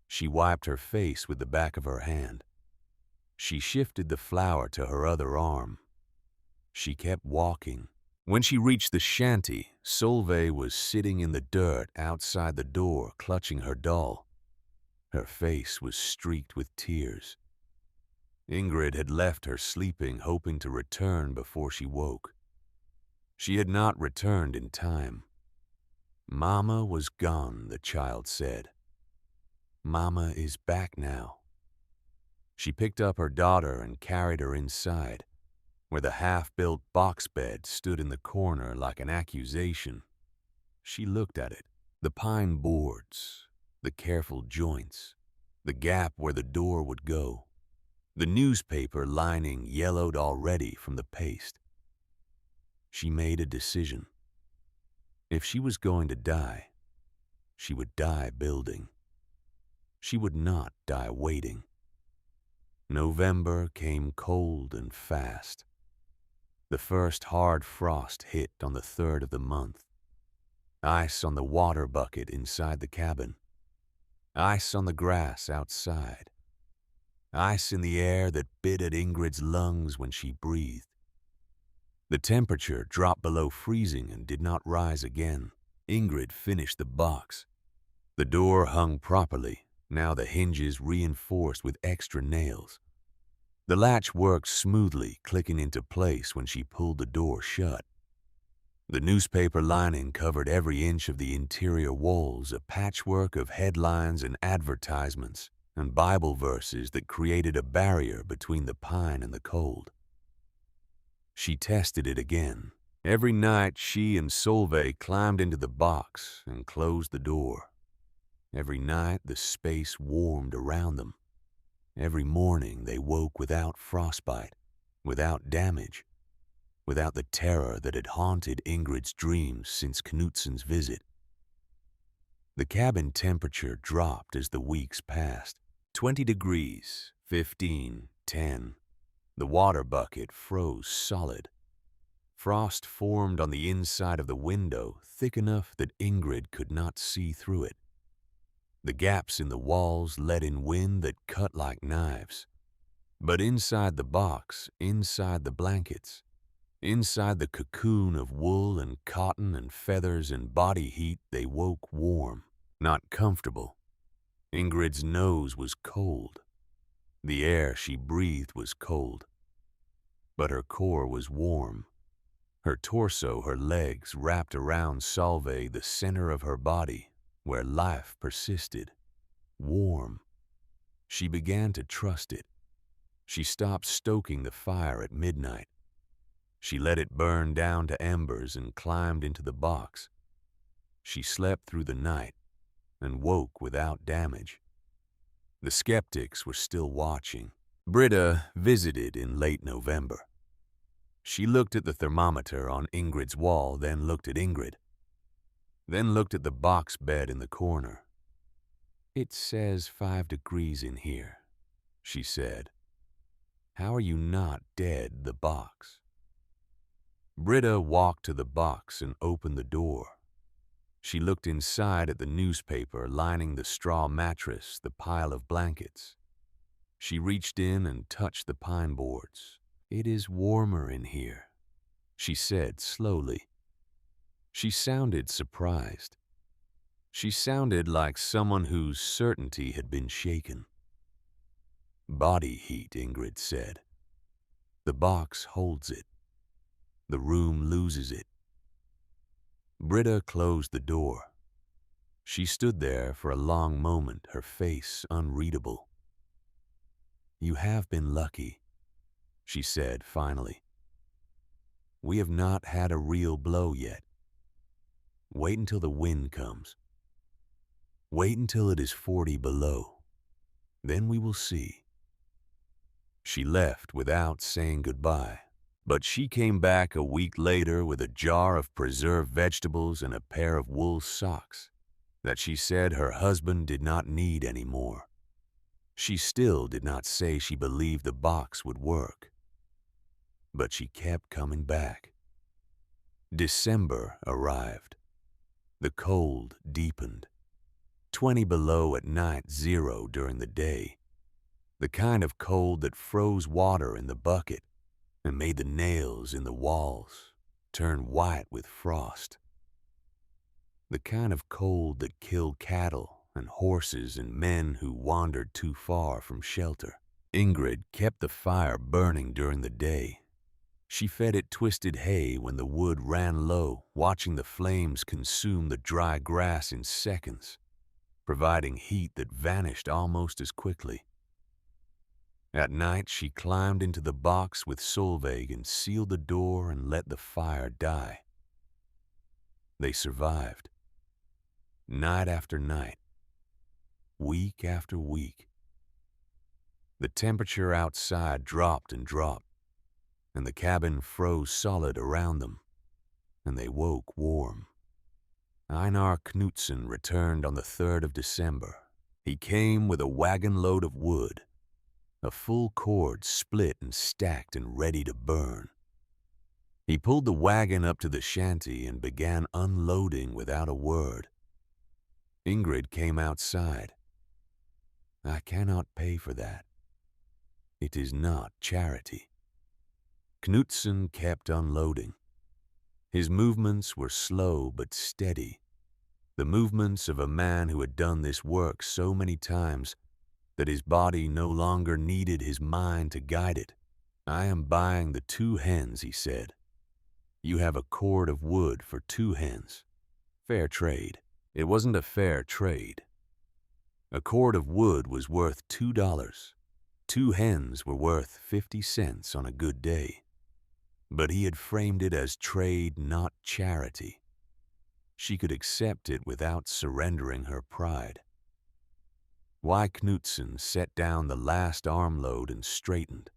She wiped her face with the back of her hand. She shifted the flour to her other arm. She kept walking. When she reached the shanty, Solveig was sitting in the dirt outside the door, clutching her doll. Her face was streaked with tears. Ingrid had left her sleeping, hoping to return before she woke. She had not returned in time. Mama was gone, the child said. Mama is back now. She picked up her daughter and carried her inside, where the half-built box bed stood in the corner like an accusation. She looked at it, the pine boards, the careful joints, the gap where the door would go, the newspaper lining yellowed already from the paste. She made a decision. If she was going to die, she would die building. She would not die waiting. November came cold and fast. The first hard frost hit on the 3rd of the month. Ice on the water bucket inside the cabin. Ice on the grass outside. Ice in the air that bit at Ingrid's lungs when she breathed. The temperature dropped below freezing and did not rise again. Ingrid finished the box. The door hung properly, now the hinges reinforced with extra nails. The latch worked smoothly, clicking into place when she pulled the door shut. The newspaper lining covered every inch of the interior walls, a patchwork of headlines and advertisements, and Bible verses that created a barrier between the pine and the cold. She tested it again. Every night she and Solveig climbed into the box and closed the door. Every night the space warmed around them. Every morning they woke without frostbite, without damage, without the terror that had haunted Ingrid's dreams since Knutsen's visit. The cabin temperature dropped as the weeks passed. 20 degrees, 15, 10. The water bucket froze solid. Frost formed on the inside of the window, thick enough that Ingrid could not see through it. The gaps in the walls let in wind that cut like knives. But inside the box, inside the blankets, inside the cocoon of wool and cotton and feathers and body heat, they woke warm, not comfortable. Ingrid's nose was cold. The air she breathed was cold. But her core was warm. Her torso, her legs wrapped around Solveig, the center of her body, where life persisted. Warm. She began to trust it. She stopped stoking the fire at midnight. She let it burn down to embers and climbed into the box. She slept through the night and woke without damage. The skeptics were still watching. Britta visited in late November. She looked at the thermometer on Ingrid's wall, then looked at Ingrid, then looked at the box bed in the corner. "It says 5 degrees in here," she said. "How are you not dead, the box?" Britta walked to the box and opened the door. She looked inside at the newspaper lining the straw mattress, the pile of blankets. She reached in and touched the pine boards. "It is warmer in here," she said slowly. She sounded surprised. She sounded like someone whose certainty had been shaken. "Body heat," Ingrid said. "The box holds it. The room loses it." Britta closed the door. She stood there for a long moment, her face unreadable. "You have been lucky," she said finally. "We have not had a real blow yet. Wait until the wind comes. Wait until it is 40 below. Then we will see." She left without saying goodbye, but she came back a week later with a jar of preserved vegetables and a pair of wool socks that she said her husband did not need anymore. She still did not say she believed the box would work, but she kept coming back. December arrived. The cold deepened. 20 below at night, 0 during the day. The kind of cold that froze water in the bucket and made the nails in the walls turn white with frost. The kind of cold that killed cattle and horses and men who wandered too far from shelter. Ingrid kept the fire burning during the day. She fed it twisted hay when the wood ran low, watching the flames consume the dry grass in seconds, providing heat that vanished almost as quickly. At night, she climbed into the box with Solveig and sealed the door and let the fire die. They survived. Night after night, week after week. The temperature outside dropped and dropped, and the cabin froze solid around them, and they woke warm. Einar Knutsen returned on the 3rd of December. He came with a wagon load of wood, a full cord split and stacked and ready to burn. He pulled the wagon up to the shanty and began unloading without a word. Ingrid came outside. "I cannot pay for that. It is not charity." Knutsen kept unloading. His movements were slow but steady, the movements of a man who had done this work so many times that his body no longer needed his mind to guide it. "I am buying the 2 hens," he said. "You have a cord of wood for 2 hens. Fair trade." It wasn't a fair trade. A cord of wood was worth $2. 2 hens were worth 50 cents on a good day. But he had framed it as trade, not charity. She could accept it without surrendering her pride. Y. Knutsen set down the last armload and straightened.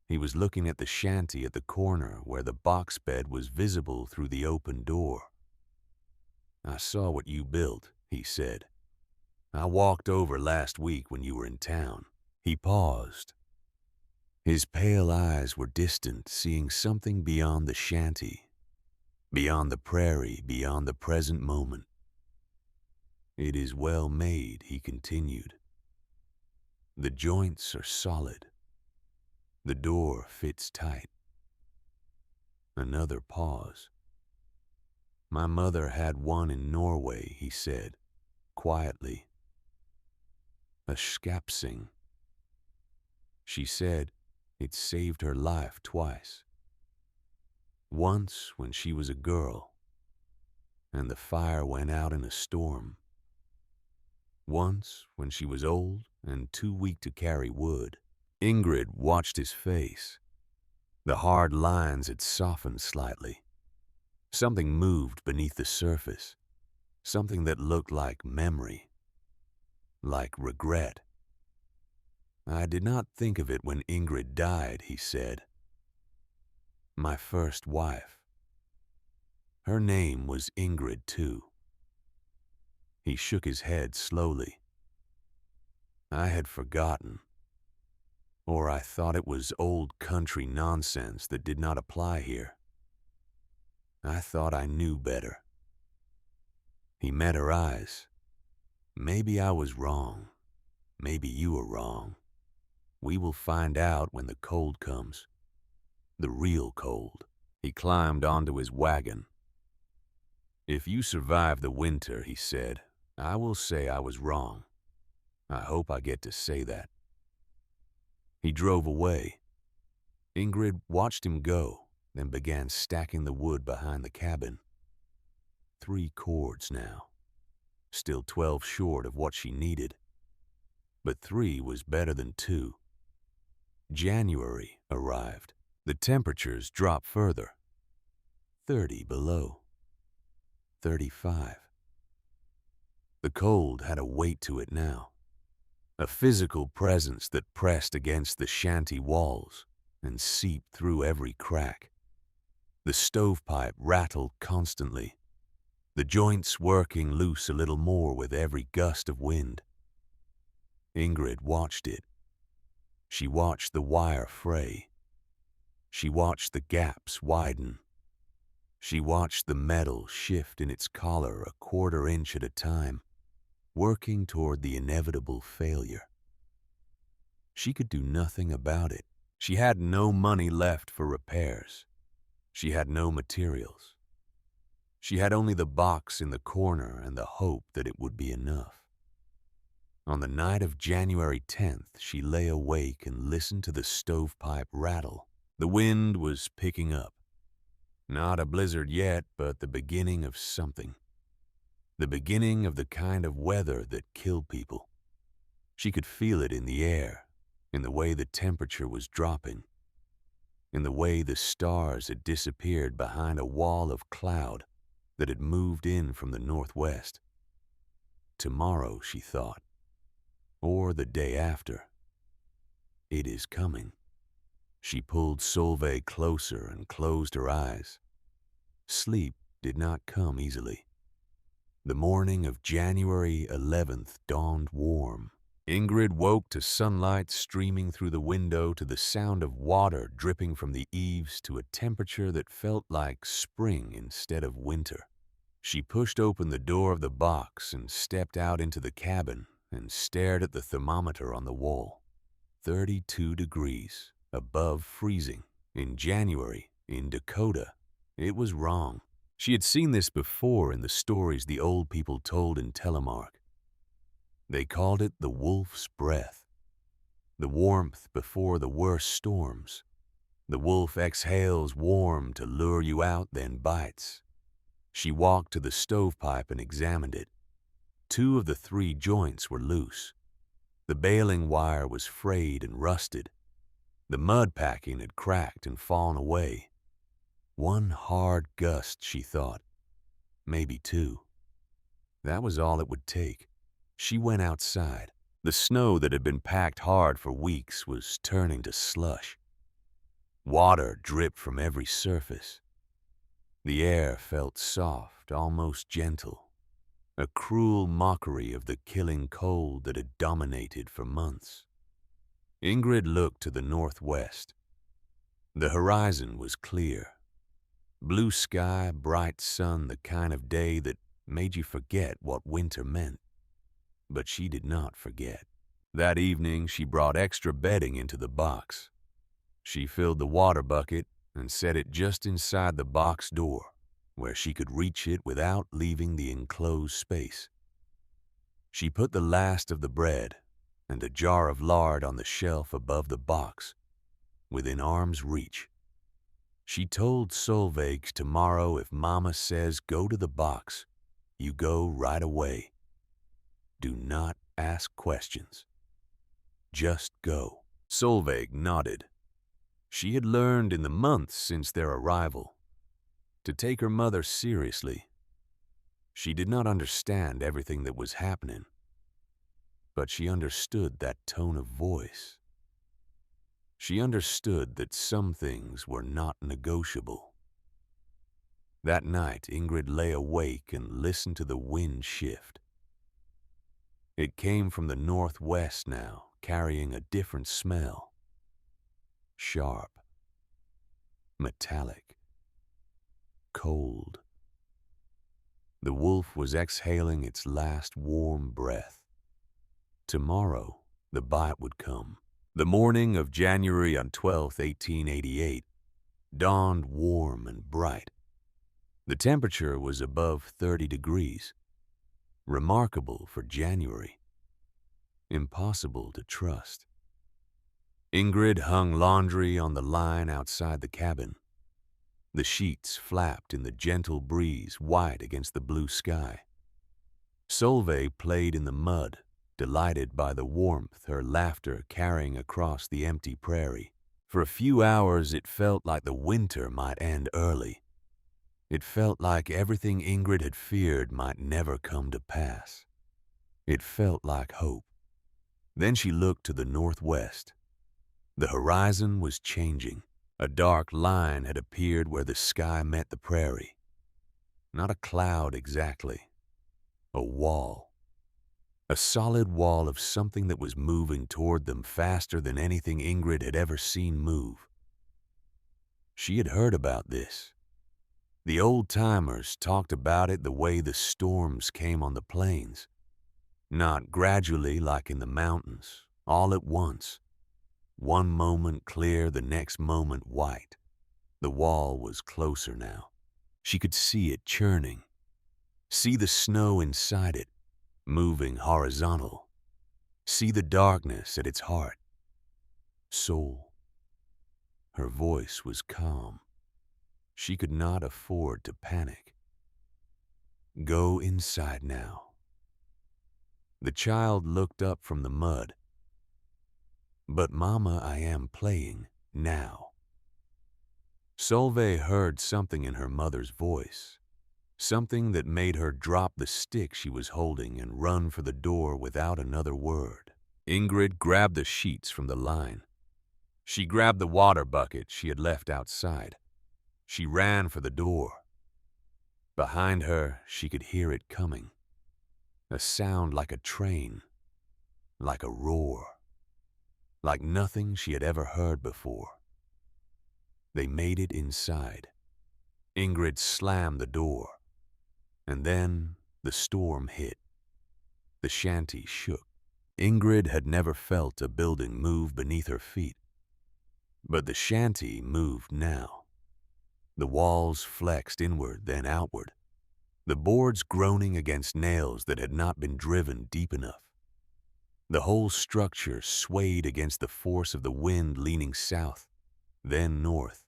He was looking at the shanty at the corner where the box bed was visible through the open door. "I saw what you built," he said. "I walked over last week when you were in town." He paused. His pale eyes were distant, seeing something beyond the shanty, beyond the prairie, beyond the present moment. "It is well made," he continued. "The joints are solid. The door fits tight." Another pause. "My mother had one in Norway," he said, quietly. "A skepsing. She said it saved her life twice. Once when she was a girl, and the fire went out in a storm. Once when she was old and too weak to carry wood." Ingrid watched his face. The hard lines had softened slightly. Something moved beneath the surface, something that looked like memory, like regret. "I did not think of it when Ingrid died," he said. My first wife. Her name was Ingrid, too. He shook his head slowly. I had forgotten, or I thought it was old country nonsense that did not apply here. I thought I knew better. He met her eyes. Maybe I was wrong. Maybe you were wrong. We will find out when the cold comes. The real cold. He climbed onto his wagon. If you survive the winter, he said, I will say I was wrong. I hope I get to say that. He drove away. Ingrid watched him go, then began stacking the wood behind the cabin. 3 cords now. Still 12 short of what she needed. But 3 was better than 2. January arrived. The temperatures dropped further. 30 below. 35. The cold had a weight to it now. A physical presence that pressed against the shanty walls and seeped through every crack. The stovepipe rattled constantly, the joints working loose a little more with every gust of wind. Ingrid watched it. She watched the wire fray. She watched the gaps widen. She watched the metal shift in its collar a 1/4 inch at a time, working toward the inevitable failure. She could do nothing about it. She had no money left for repairs. She had no materials. She had only the box in the corner and the hope that it would be enough. On the night of January 10th, she lay awake and listened to the stovepipe rattle. The wind was picking up. Not a blizzard yet, but the beginning of something. The beginning of the kind of weather that killed people. She could feel it in the air, in the way the temperature was dropping, in the way the stars had disappeared behind a wall of cloud that had moved in from the northwest. Tomorrow, she thought, or the day after. It is coming. She pulled Solveig closer and closed her eyes. Sleep did not come easily. The morning of January 11th dawned warm. Ingrid woke to sunlight streaming through the window, to the sound of water dripping from the eaves, to a temperature that felt like spring instead of winter. She pushed open the door of the box and stepped out into the cabin and stared at the thermometer on the wall. 32 degrees, above freezing. In January, in Dakota. It was wrong. She had seen this before in the stories the old people told in Telemark. They called it the wolf's breath. The warmth before the worst storms. The wolf exhales warm to lure you out, then bites. She walked to the stovepipe and examined it. 2 of the 3 joints were loose. The baling wire was frayed and rusted. The mud packing had cracked and fallen away. 1 hard gust, she thought. Maybe 2. That was all it would take. She went outside. The snow that had been packed hard for weeks was turning to slush. Water dripped from every surface. The air felt soft, almost gentle, a cruel mockery of the killing cold that had dominated for months. Ingrid looked to the northwest. The horizon was clear. Blue sky, bright sun, the kind of day that made you forget what winter meant. But she did not forget. That evening, she brought extra bedding into the box. She filled the water bucket and set it just inside the box door, where she could reach it without leaving the enclosed space. She put the last of the bread and a jar of lard on the shelf above the box, within arm's reach. She told Solveig tomorrow, if Mama says go to the box, you go right away. Do not ask questions. Just go. Solveig nodded. She had learned in the months since their arrival to take her mother seriously. She did not understand everything that was happening, but she understood that tone of voice. She understood that some things were not negotiable. That night, Ingrid lay awake and listened to the wind shift. It came from the northwest now, carrying a different smell. Sharp, metallic, cold. The wolf was exhaling its last warm breath. Tomorrow, the bite would come. The morning of January 12th, 1888, dawned warm and bright. The temperature was above 30 degrees. Remarkable for January. Impossible to trust. Ingrid hung laundry on the line outside the cabin. The sheets flapped in the gentle breeze, white against the blue sky. Solveig played in the mud, delighted by the warmth, her laughter carrying across the empty prairie. For a few hours it felt like the winter might end early. It felt like everything Ingrid had feared might never come to pass. It felt like hope. Then she looked to the northwest. The horizon was changing. A dark line had appeared where the sky met the prairie. Not a cloud exactly. A wall. A solid wall of something that was moving toward them faster than anything Ingrid had ever seen move. She had heard about this. The old-timers talked about it the way the storms came on the plains. Not gradually like in the mountains, all at once. One moment clear, the next moment white. The wall was closer now. She could see it churning. See the snow inside it, moving horizontal. See the darkness at its heart. Soul. Her voice was calm. She could not afford to panic. Go inside now. The child looked up from the mud. But Mama, I am playing now. Solveig heard something in her mother's voice, something that made her drop the stick she was holding and run for the door without another word. Ingrid grabbed the sheets from the line. She grabbed the water bucket she had left outside. She ran for the door. Behind her, she could hear it coming. A sound like a train, like a roar, like nothing she had ever heard before. They made it inside. Ingrid slammed the door. And then the storm hit. The shanty shook. Ingrid had never felt a building move beneath her feet. But the shanty moved now. The walls flexed inward, then outward. The boards groaning against nails that had not been driven deep enough. The whole structure swayed against the force of the wind leaning south, then north,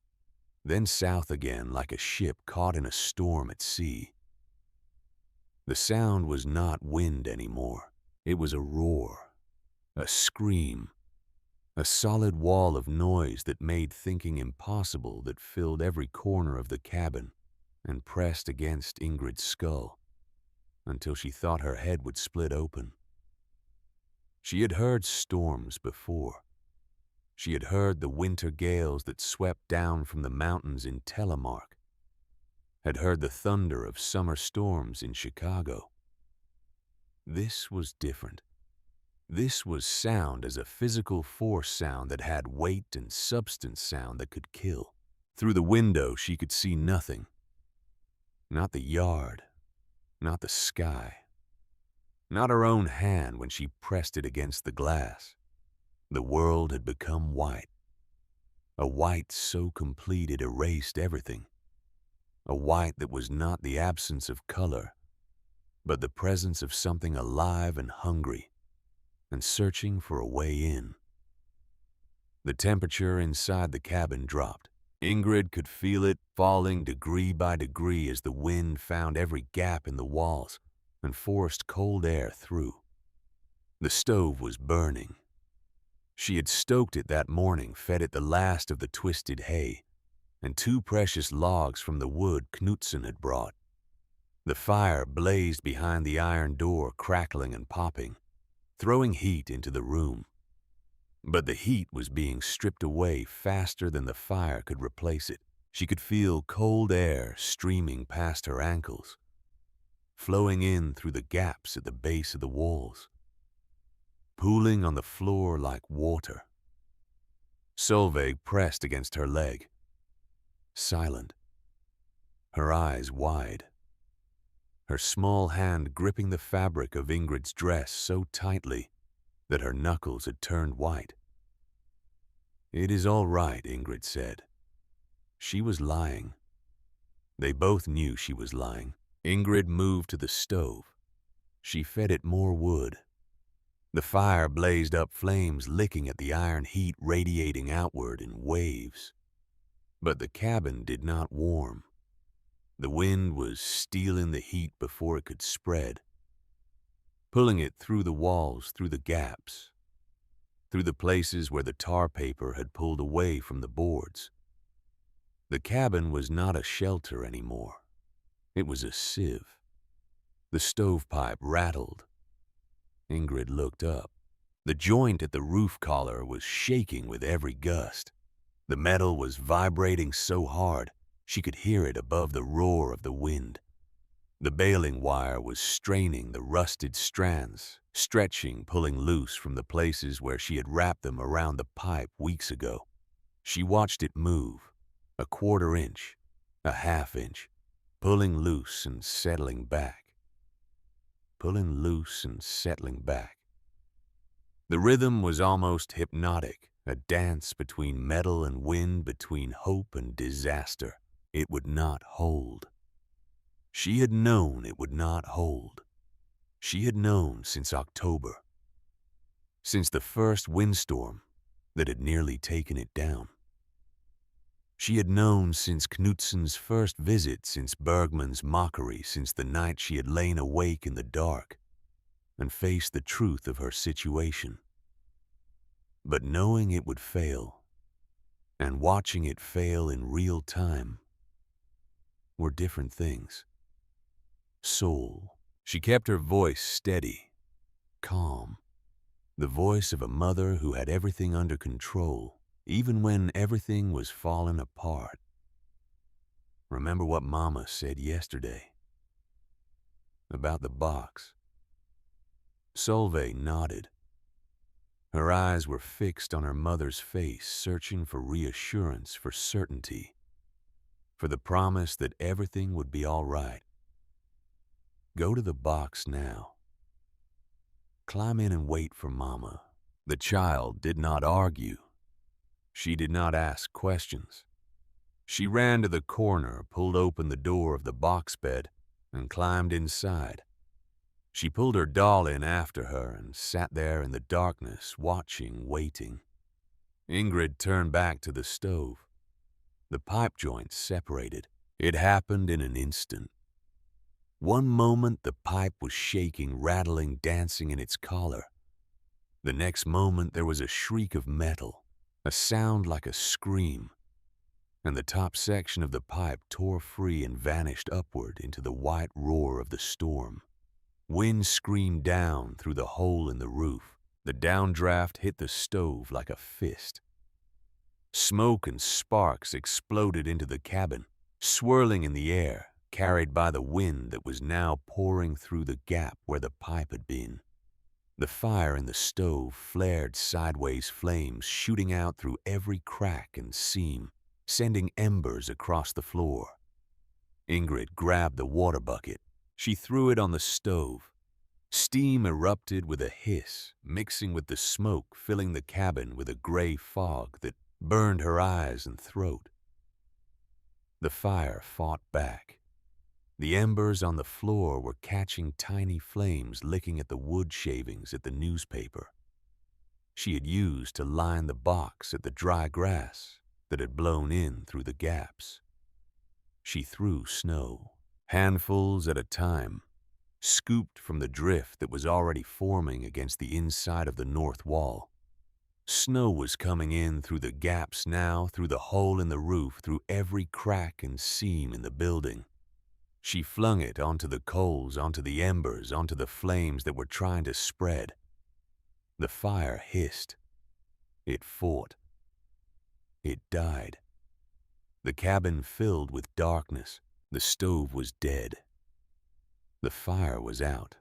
then south again like a ship caught in a storm at sea. The sound was not wind anymore. It was a roar, a scream, a solid wall of noise that made thinking impossible, that filled every corner of the cabin and pressed against Ingrid's skull until she thought her head would split open. She had heard storms before. She had heard the winter gales that swept down from the mountains in Telemark, had heard the thunder of summer storms in Chicago. This was different. This was sound as a physical force sound that had weight and substance, sound that could kill. Through the window she could see nothing. Not the yard, not the sky, not her own hand when she pressed it against the glass. The world had become white, a white so complete it erased everything, a white that was not the absence of color, but the presence of something alive and hungry, and searching for a way in. The temperature inside the cabin dropped. Ingrid could feel it falling degree by degree as the wind found every gap in the walls and forced cold air through. The stove was burning. She had stoked it that morning, fed it the last of the twisted hay, and 2 precious logs from the wood Knutsen had brought. The fire blazed behind the iron door, crackling and popping, throwing heat into the room. But the heat was being stripped away faster than the fire could replace it. She could feel cold air streaming past her ankles, flowing in through the gaps at the base of the walls, pooling on the floor like water. Solveig pressed against her leg, silent, her eyes wide, her small hand gripping the fabric of Ingrid's dress so tightly that her knuckles had turned white. "It is all right," Ingrid said. She was lying. They both knew she was lying. Ingrid moved to the stove. She fed it more wood. The fire blazed up, flames licking at the iron heat, radiating outward in waves. But the cabin did not warm. The wind was stealing the heat before it could spread, pulling it through the walls, through the gaps, through the places where the tar paper had pulled away from the boards. The cabin was not a shelter anymore. It was a sieve. The stovepipe rattled. Ingrid looked up. The joint at the roof collar was shaking with every gust. The metal was vibrating so hard she could hear it above the roar of the wind. The baling wire was straining the rusted strands, stretching, pulling loose from the places where she had wrapped them around the pipe weeks ago. She watched it move, a quarter inch, a half inch, pulling loose and settling back. Pulling loose and settling back. The rhythm was almost hypnotic, a dance between metal and wind, between hope and disaster. It would not hold. She had known it would not hold. She had known since October, since the first windstorm that had nearly taken it down. She had known since Knutsen's first visit, since Bergman's mockery, since the night she had lain awake in the dark and faced the truth of her situation. But knowing it would fail and watching it fail in real time were different things. Soul. She kept her voice steady, calm, the voice of a mother who had everything under control, even when everything was falling apart. Remember what Mama said yesterday about the box? Solveig nodded. Her eyes were fixed on her mother's face, searching for reassurance, for certainty, for the promise that everything would be all right. Go to the box now. Climb in and wait for Mama. The child did not argue. She did not ask questions. She ran to the corner, pulled open the door of the box bed, and climbed inside. She pulled her doll in after her and sat there in the darkness, watching, waiting. Ingrid turned back to the stove. The pipe joints separated. It happened in an instant. One moment the pipe was shaking, rattling, dancing in its collar. The next moment there was a shriek of metal, a sound like a scream, and the top section of the pipe tore free and vanished upward into the white roar of the storm. Wind screamed down through the hole in the roof. The downdraft hit the stove like a fist. Smoke and sparks exploded into the cabin, swirling in the air, carried by the wind that was now pouring through the gap where the pipe had been. The fire in the stove flared sideways, flames shooting out through every crack and seam, sending embers across the floor. Ingrid grabbed the water bucket. She threw it on the stove. Steam erupted with a hiss, mixing with the smoke, filling the cabin with a gray fog that burned her eyes and throat. The fire fought back. The embers on the floor were catching tiny flames, licking at the wood shavings at the newspaper she had used to line the box, at the dry grass that had blown in through the gaps. She threw snow, handfuls at a time, scooped from the drift that was already forming against the inside of the north wall. Snow was coming in through the gaps now, through the hole in the roof, through every crack and seam in the building. She flung it onto the coals, onto the embers, onto the flames that were trying to spread. The fire hissed. It fought. It died. The cabin filled with darkness. The stove was dead. The fire was out.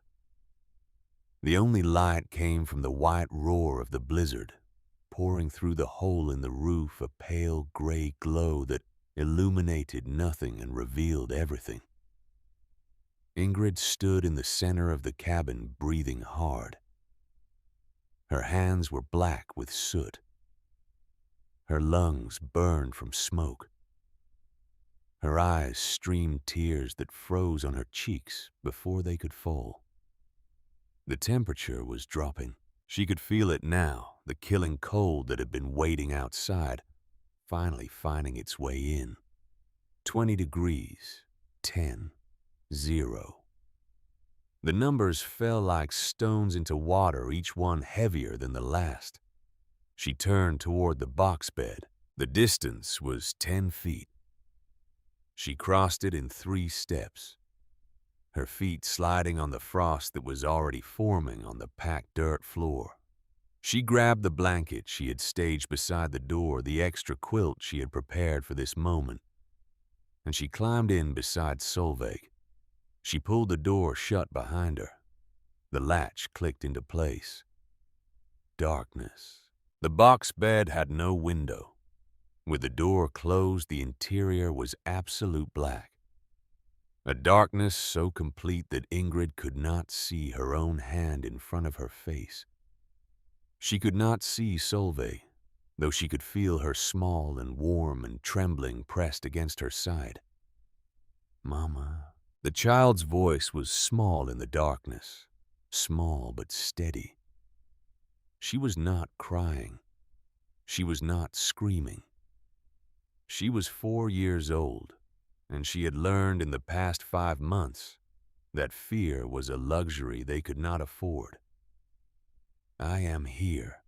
The only light came from the white roar of the blizzard, pouring through the hole in the roof, a pale gray glow that illuminated nothing and revealed everything. Ingrid stood in the center of the cabin, breathing hard. Her hands were black with soot. Her lungs burned from smoke. Her eyes streamed tears that froze on her cheeks before they could fall. The temperature was dropping. She could feel it now, the killing cold that had been waiting outside, finally finding its way in. 20 degrees, 10, 0. The numbers fell like stones into water, each one heavier than the last. She turned toward the box bed. The distance was 10 feet. She crossed it in 3 steps, her feet sliding on the frost that was already forming on the packed dirt floor. She grabbed the blanket she had staged beside the door, the extra quilt she had prepared for this moment, and she climbed in beside Solveig. She pulled the door shut behind her. The latch clicked into place. Darkness. The box bed had no window. With the door closed, the interior was absolute black. A darkness so complete that Ingrid could not see her own hand in front of her face. She could not see Solveig, though she could feel her small and warm and trembling pressed against her side. "Mama." The child's voice was small in the darkness, small but steady. She was not crying. She was not screaming. She was 4 years old, and she had learned in the past 5 months that fear was a luxury they could not afford. "I am here."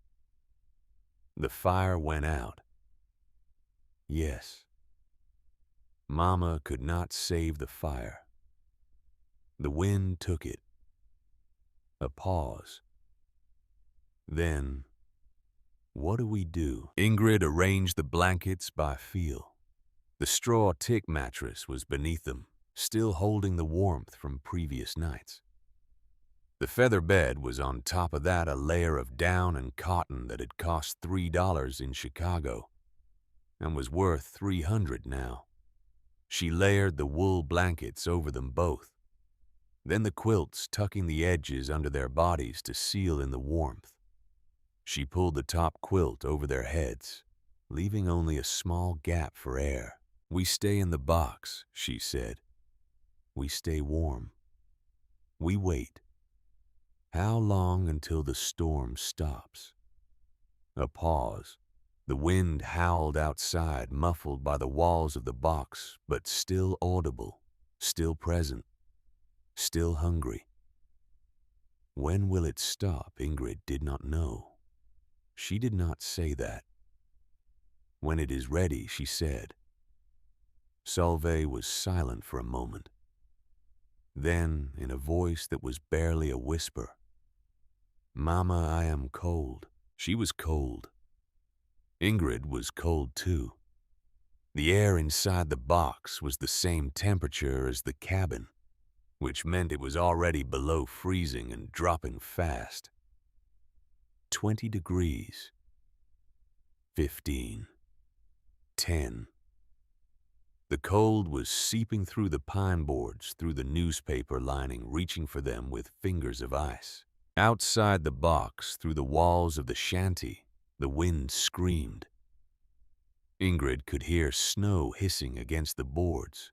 The fire went out. Yes. Mama could not save the fire. The wind took it. A pause. Then, what do we do? Ingrid arranged the blankets by feel. The straw tick mattress was beneath them, still holding the warmth from previous nights. The feather bed was on top of that, a layer of down and cotton that had cost $3 in Chicago and was worth $300 now. She layered the wool blankets over them both, then the quilts tucking the edges under their bodies to seal in the warmth. She pulled the top quilt over their heads, leaving only a small gap for air. "We stay in the box," she said. "We stay warm. We wait." How long until the storm stops? A pause. The wind howled outside, muffled by the walls of the box, but still audible, still present, still hungry. When will it stop? Ingrid did not know. She did not say that. "When it is ready," she said. Solveig was silent for a moment. Then, in a voice that was barely a whisper, "Mama, I am cold." She was cold. Ingrid was cold too. The air inside the box was the same temperature as the cabin, which meant it was already below freezing and dropping fast. 20 degrees. 15. 10. The cold was seeping through the pine boards, through the newspaper lining, reaching for them with fingers of ice. Outside the box, through the walls of the shanty, the wind screamed. Ingrid could hear snow hissing against the boards,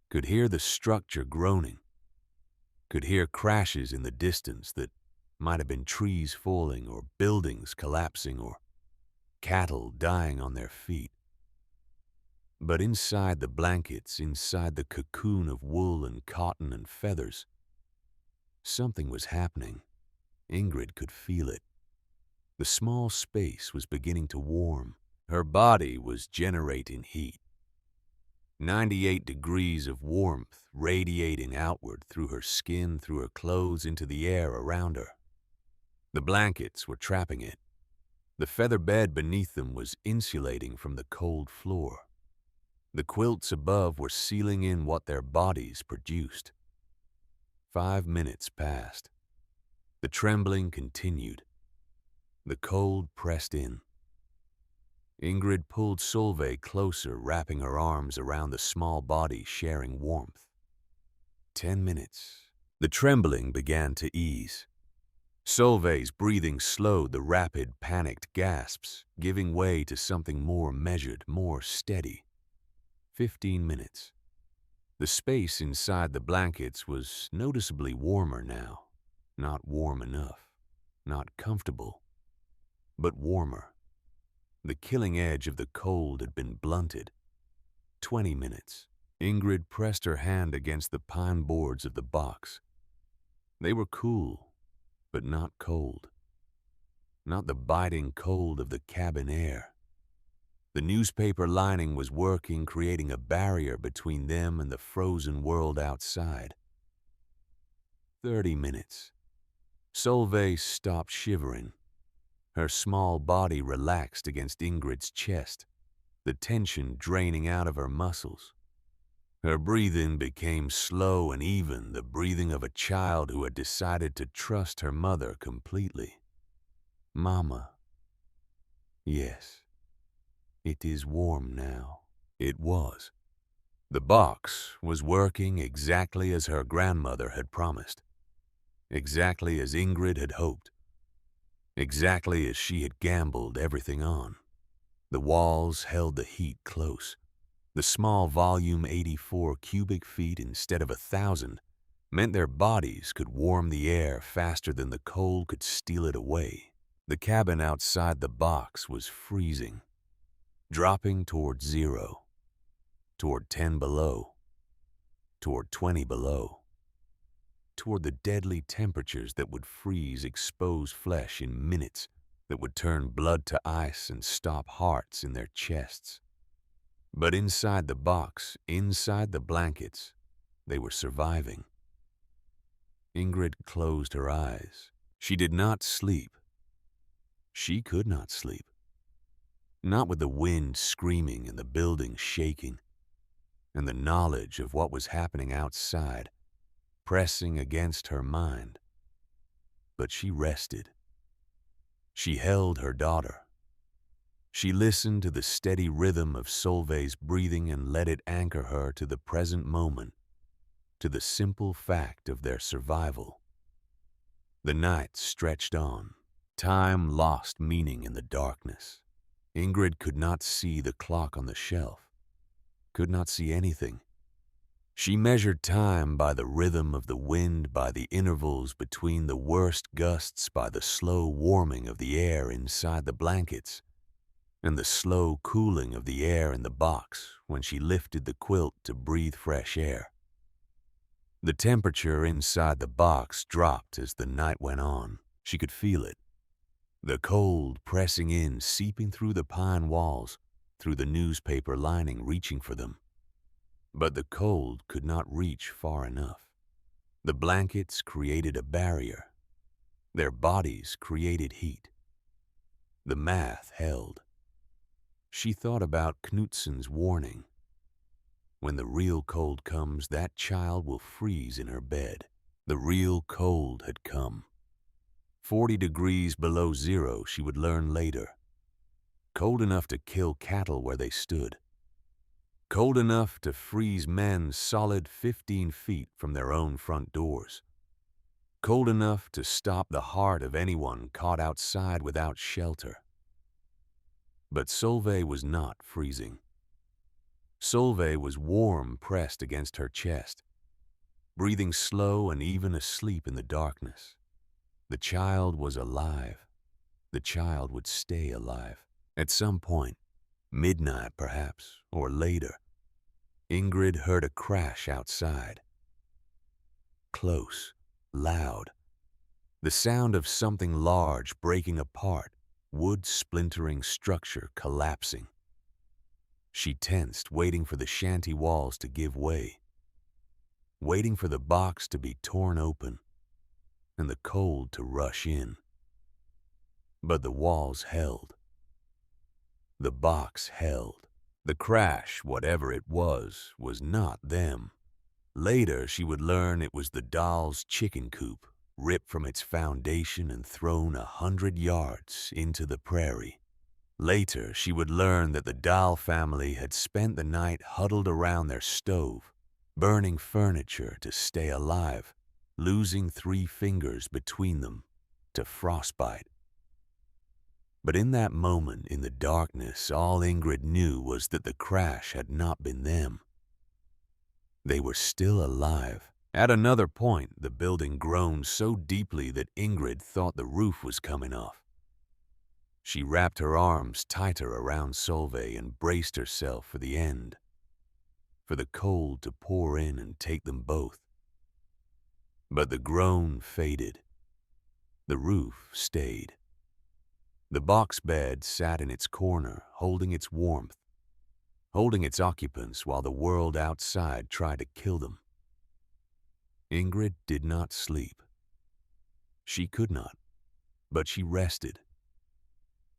could hear the structure groaning, could hear crashes in the distance that might have been trees falling or buildings collapsing or cattle dying on their feet. But inside the blankets, inside the cocoon of wool and cotton and feathers, something was happening. Ingrid could feel it. The small space was beginning to warm. Her body was generating heat. 98 degrees of warmth radiating outward through her skin, through her clothes, into the air around her. The blankets were trapping it. The feather bed beneath them was insulating from the cold floor. The quilts above were sealing in what their bodies produced. 5 minutes passed. The trembling continued. The cold pressed in. Ingrid pulled Solveig closer, wrapping her arms around the small body, sharing warmth. 10 minutes. The trembling began to ease. Solveig's breathing slowed the rapid, panicked gasps, giving way to something more measured, more steady. 15 minutes. The space inside the blankets was noticeably warmer now. Not warm enough, not comfortable, but warmer. The killing edge of the cold had been blunted. 20 minutes. Ingrid pressed her hand against the pine boards of the box. They were cool, but not cold. Not the biting cold of the cabin air. The newspaper lining was working, creating a barrier between them and the frozen world outside. 30 minutes. Solveig stopped shivering. Her small body relaxed against Ingrid's chest, the tension draining out of her muscles. Her breathing became slow and even, the breathing of a child who had decided to trust her mother completely. Mama. Yes. It is warm now. It was. The box was working exactly as her grandmother had promised. Exactly as Ingrid had hoped. Exactly as she had gambled everything on. The walls held the heat close. The small volume, 84 cubic feet instead of 1,000, meant their bodies could warm the air faster than the cold could steal it away. The cabin outside the box was freezing, dropping toward 0, toward 10 below, toward 20 below, toward the deadly temperatures that would freeze exposed flesh in minutes, that would turn blood to ice and stop hearts in their chests. But inside the box, inside the blankets, they were surviving. Ingrid closed her eyes. She did not sleep. She could not sleep. Not with the wind screaming and the building shaking, and the knowledge of what was happening outside pressing against her mind. But she rested. She held her daughter. She listened to the steady rhythm of Solveig's breathing and let it anchor her to the present moment, to the simple fact of their survival. The night stretched on. Time lost meaning in the darkness. Ingrid could not see the clock on the shelf, could not see anything. She measured time by the rhythm of the wind, by the intervals between the worst gusts, by the slow warming of the air inside the blankets, and the slow cooling of the air in the box when she lifted the quilt to breathe fresh air. The temperature inside the box dropped as the night went on. She could feel it. The cold pressing in, seeping through the pine walls, through the newspaper lining, reaching for them. But the cold could not reach far enough. The blankets created a barrier. Their bodies created heat. The math held. She thought about Knutson's warning. When the real cold comes, that child will freeze in her bed. The real cold had come. 40 degrees below 0, she would learn later. Cold enough to kill cattle where they stood. Cold enough to freeze men solid 15 feet from their own front doors. Cold enough to stop the heart of anyone caught outside without shelter. But Solveig was not freezing. Solveig was warm pressed against her chest, breathing slow and even asleep in the darkness. The child was alive. The child would stay alive. At some point, midnight perhaps, or later, Ingrid heard a crash outside. Close, loud. The sound of something large breaking apart, wood splintering, structure collapsing. She tensed, waiting for the shanty walls to give way, waiting for the box to be torn open and the cold to rush in. But the walls held. The box held. The crash, whatever it was not them. Later, she would learn it was the doll's chicken coop, ripped from its foundation and thrown 100 yards into the prairie. Later, she would learn that the doll family had spent the night huddled around their stove, burning furniture to stay alive, losing 3 fingers between them to frostbite. But in that moment, in the darkness, all Ingrid knew was that the crash had not been them. They were still alive. At another point, the building groaned so deeply that Ingrid thought the roof was coming off. She wrapped her arms tighter around Solveig and braced herself for the end, for the cold to pour in and take them both. But the groan faded. The roof stayed. The box bed sat in its corner, holding its warmth, holding its occupants while the world outside tried to kill them. Ingrid did not sleep. She could not, but she rested.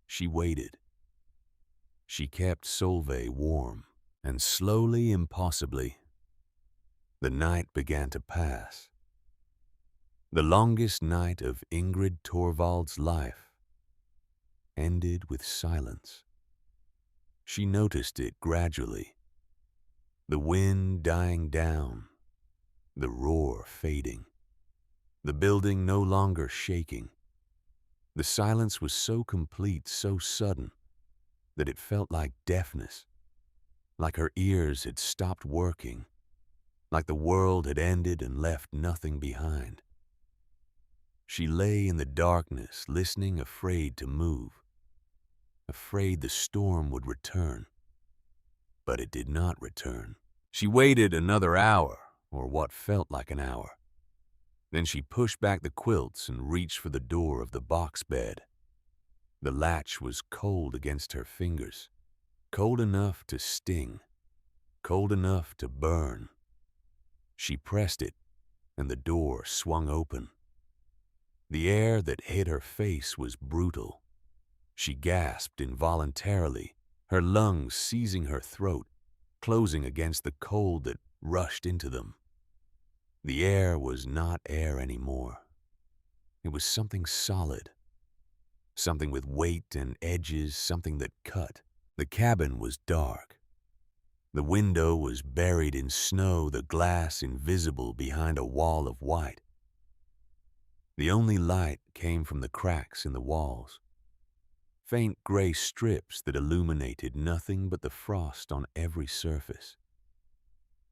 She waited. She kept Solveig warm, and slowly, impossibly, the night began to pass. The longest night of Ingrid Torvald's life ended with silence. She noticed it gradually, the wind dying down, the roar fading, the building no longer shaking. The silence was so complete, so sudden, that it felt like deafness, like her ears had stopped working, like the world had ended and left nothing behind. She lay in the darkness, listening, afraid to move, afraid the storm would return. But it did not return. She waited another hour, or what felt like an hour. Then she pushed back the quilts and reached for the door of the box bed. The latch was cold against her fingers, cold enough to sting, cold enough to burn. She pressed it, and the door swung open. The air that hit her face was brutal. She gasped involuntarily, her lungs seizing her throat, closing against the cold that rushed into them. The air was not air anymore. It was something solid, something with weight and edges, something that cut. The cabin was dark. The window was buried in snow, the glass invisible behind a wall of white. The only light came from the cracks in the walls, faint gray strips that illuminated nothing but the frost on every surface.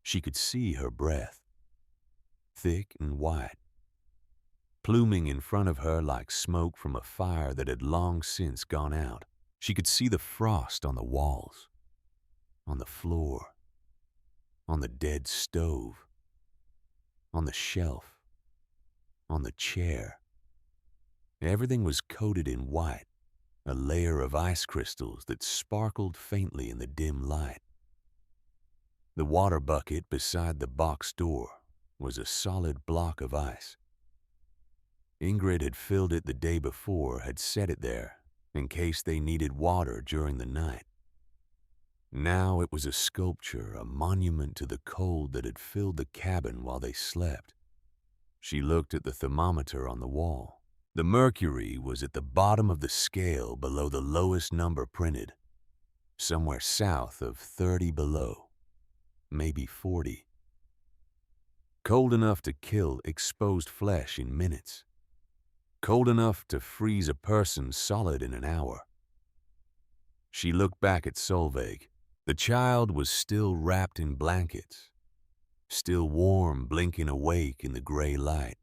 She could see her breath, thick and white, pluming in front of her like smoke from a fire that had long since gone out. She could see the frost on the walls, on the floor, on the dead stove, on the shelf, on the chair. Everything was coated in white, a layer of ice crystals that sparkled faintly in the dim light. The water bucket beside the box door was a solid block of ice. Ingrid had filled it the day before, had set it there in case they needed water during the night. Now it was a sculpture, a monument to the cold that had filled the cabin while they slept. She looked at the thermometer on the wall. The mercury was at the bottom of the scale below the lowest number printed, somewhere south of 30 below, maybe 40. Cold enough to kill exposed flesh in minutes. Cold enough to freeze a person solid in an hour. She looked back at Solveig. The child was still wrapped in blankets, still warm, blinking awake in the gray light.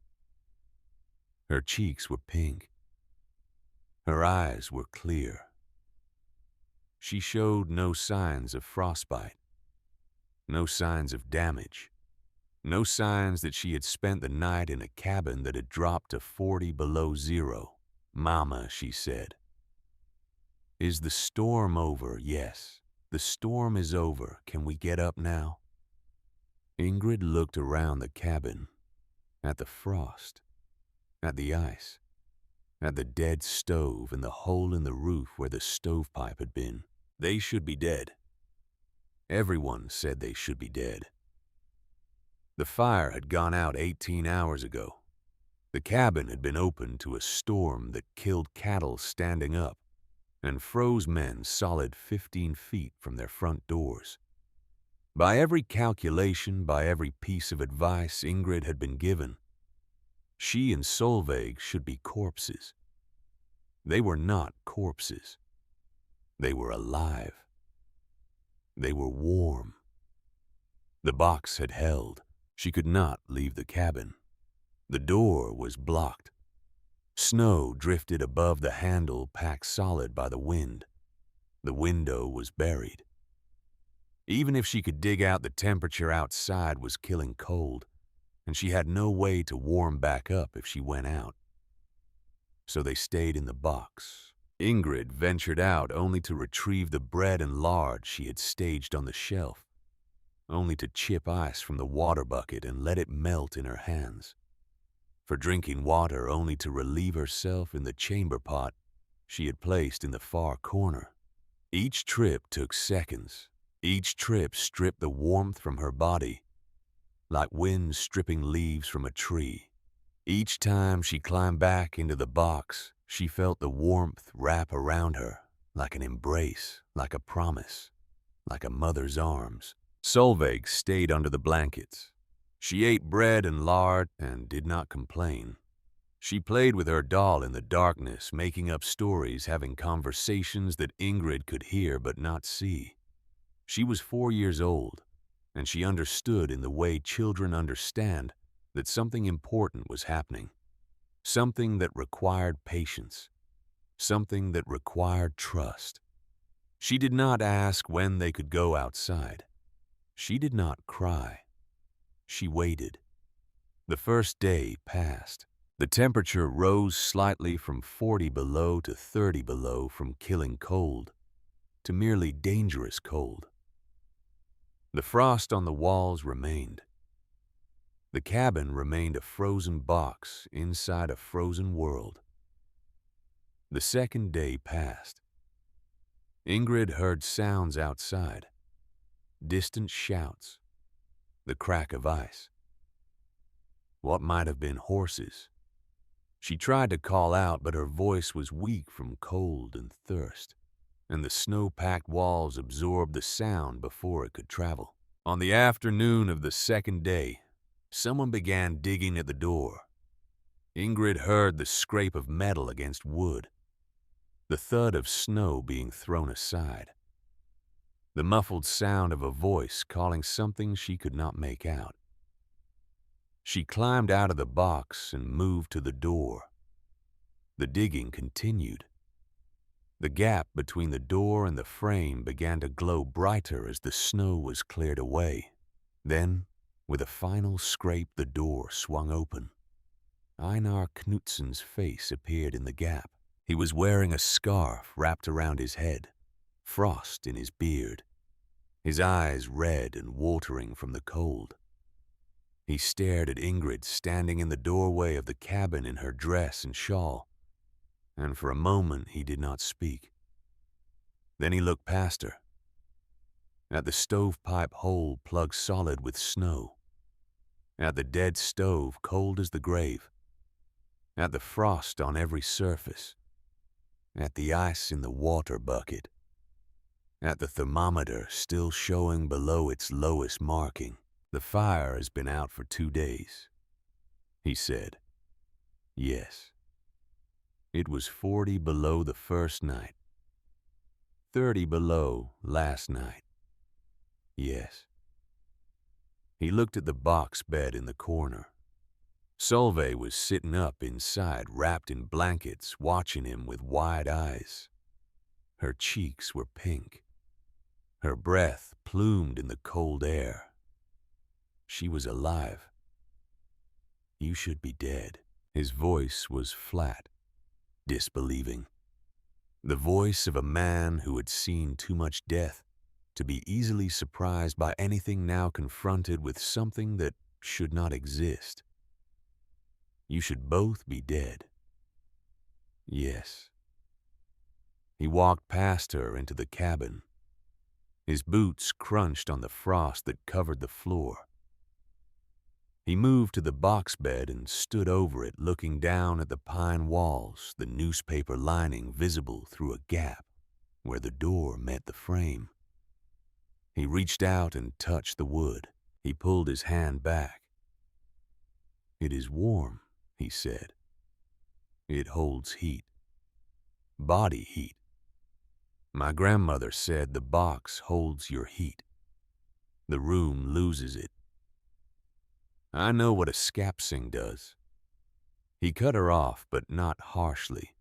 Her cheeks were pink. Her eyes were clear. She showed no signs of frostbite, no signs of damage, no signs that she had spent the night in a cabin that had dropped to 40 below zero. "Mama," she said, "is the storm over?" "Yes, the storm is over. Can we get up now?" Ingrid looked around the cabin, at the frost, at the ice, at the dead stove and the hole in the roof where the stovepipe had been. They should be dead. Everyone said they should be dead. The fire had gone out 18 hours ago. The cabin had been opened to a storm that killed cattle standing up and froze men solid 15 feet from their front doors. By every calculation, by every piece of advice Ingrid had been given, she and Solveig should be corpses. They were not corpses. They were alive. They were warm. The box had held. She could not leave the cabin. The door was blocked. Snow drifted above the handle, packed solid by the wind. The window was buried. Even if she could dig out, the temperature outside was killing cold, and she had no way to warm back up if she went out. So they stayed in the box. Ingrid ventured out only to retrieve the bread and lard she had staged on the shelf, only to chip ice from the water bucket and let it melt in her hands. For drinking water, only to relieve herself in the chamber pot she had placed in the far corner. Each trip took seconds. Each trip stripped the warmth from her body, like wind stripping leaves from a tree. Each time she climbed back into the box, she felt the warmth wrap around her, like an embrace, like a promise, like a mother's arms. Solveig stayed under the blankets. She ate bread and lard and did not complain. She played with her doll in the darkness, making up stories, having conversations that Ingrid could hear but not see. She was 4 years old, and she understood in the way children understand that something important was happening, something that required patience, something that required trust. She did not ask when they could go outside. She did not cry. She waited. The first day passed. The temperature rose slightly from 40 below to 30 below, from killing cold to merely dangerous cold. The frost on the walls remained. The cabin remained a frozen box inside a frozen world. The second day passed. Ingrid heard sounds outside, distant shouts, the crack of ice. What might have been horses. She tried to call out, but her voice was weak from cold and thirst, and the snow-packed walls absorbed the sound before it could travel. On the afternoon of the second day, someone began digging at the door. Ingrid heard the scrape of metal against wood, the thud of snow being thrown aside, the muffled sound of a voice calling something she could not make out. She climbed out of the box and moved to the door. The digging continued. The gap between the door and the frame began to glow brighter as the snow was cleared away. Then, with a final scrape, the door swung open. Einar Knutsen's face appeared in the gap. He was wearing a scarf wrapped around his head, frost in his beard, his eyes red and watering from the cold. He stared at Ingrid standing in the doorway of the cabin in her dress and shawl, and for a moment he did not speak. Then he looked past her, at the stovepipe hole plugged solid with snow, at the dead stove cold as the grave, at the frost on every surface, at the ice in the water bucket, at the thermometer still showing below its lowest marking. "The fire has been out for 2 days," he said. "Yes. It was 40 below the first night, 30 below last night. Yes." He looked at the box bed in the corner. Solveig was sitting up inside, wrapped in blankets, watching him with wide eyes. Her cheeks were pink. Her breath plumed in the cold air. She was alive. "You should be dead." His voice was flat, disbelieving. The voice of a man who had seen too much death to be easily surprised by anything now confronted with something that should not exist. "You should both be dead." Yes. He walked past her into the cabin. His boots crunched on the frost that covered the floor. He moved to the box bed and stood over it, looking down at the pine walls, the newspaper lining visible through a gap where the door met the frame. He reached out and touched the wood. He pulled his hand back. "It is warm," he said. "It holds heat. Body heat. My grandmother said the box holds your heat. The room loses it. I know what a skepticism does." He cut her off, but not harshly.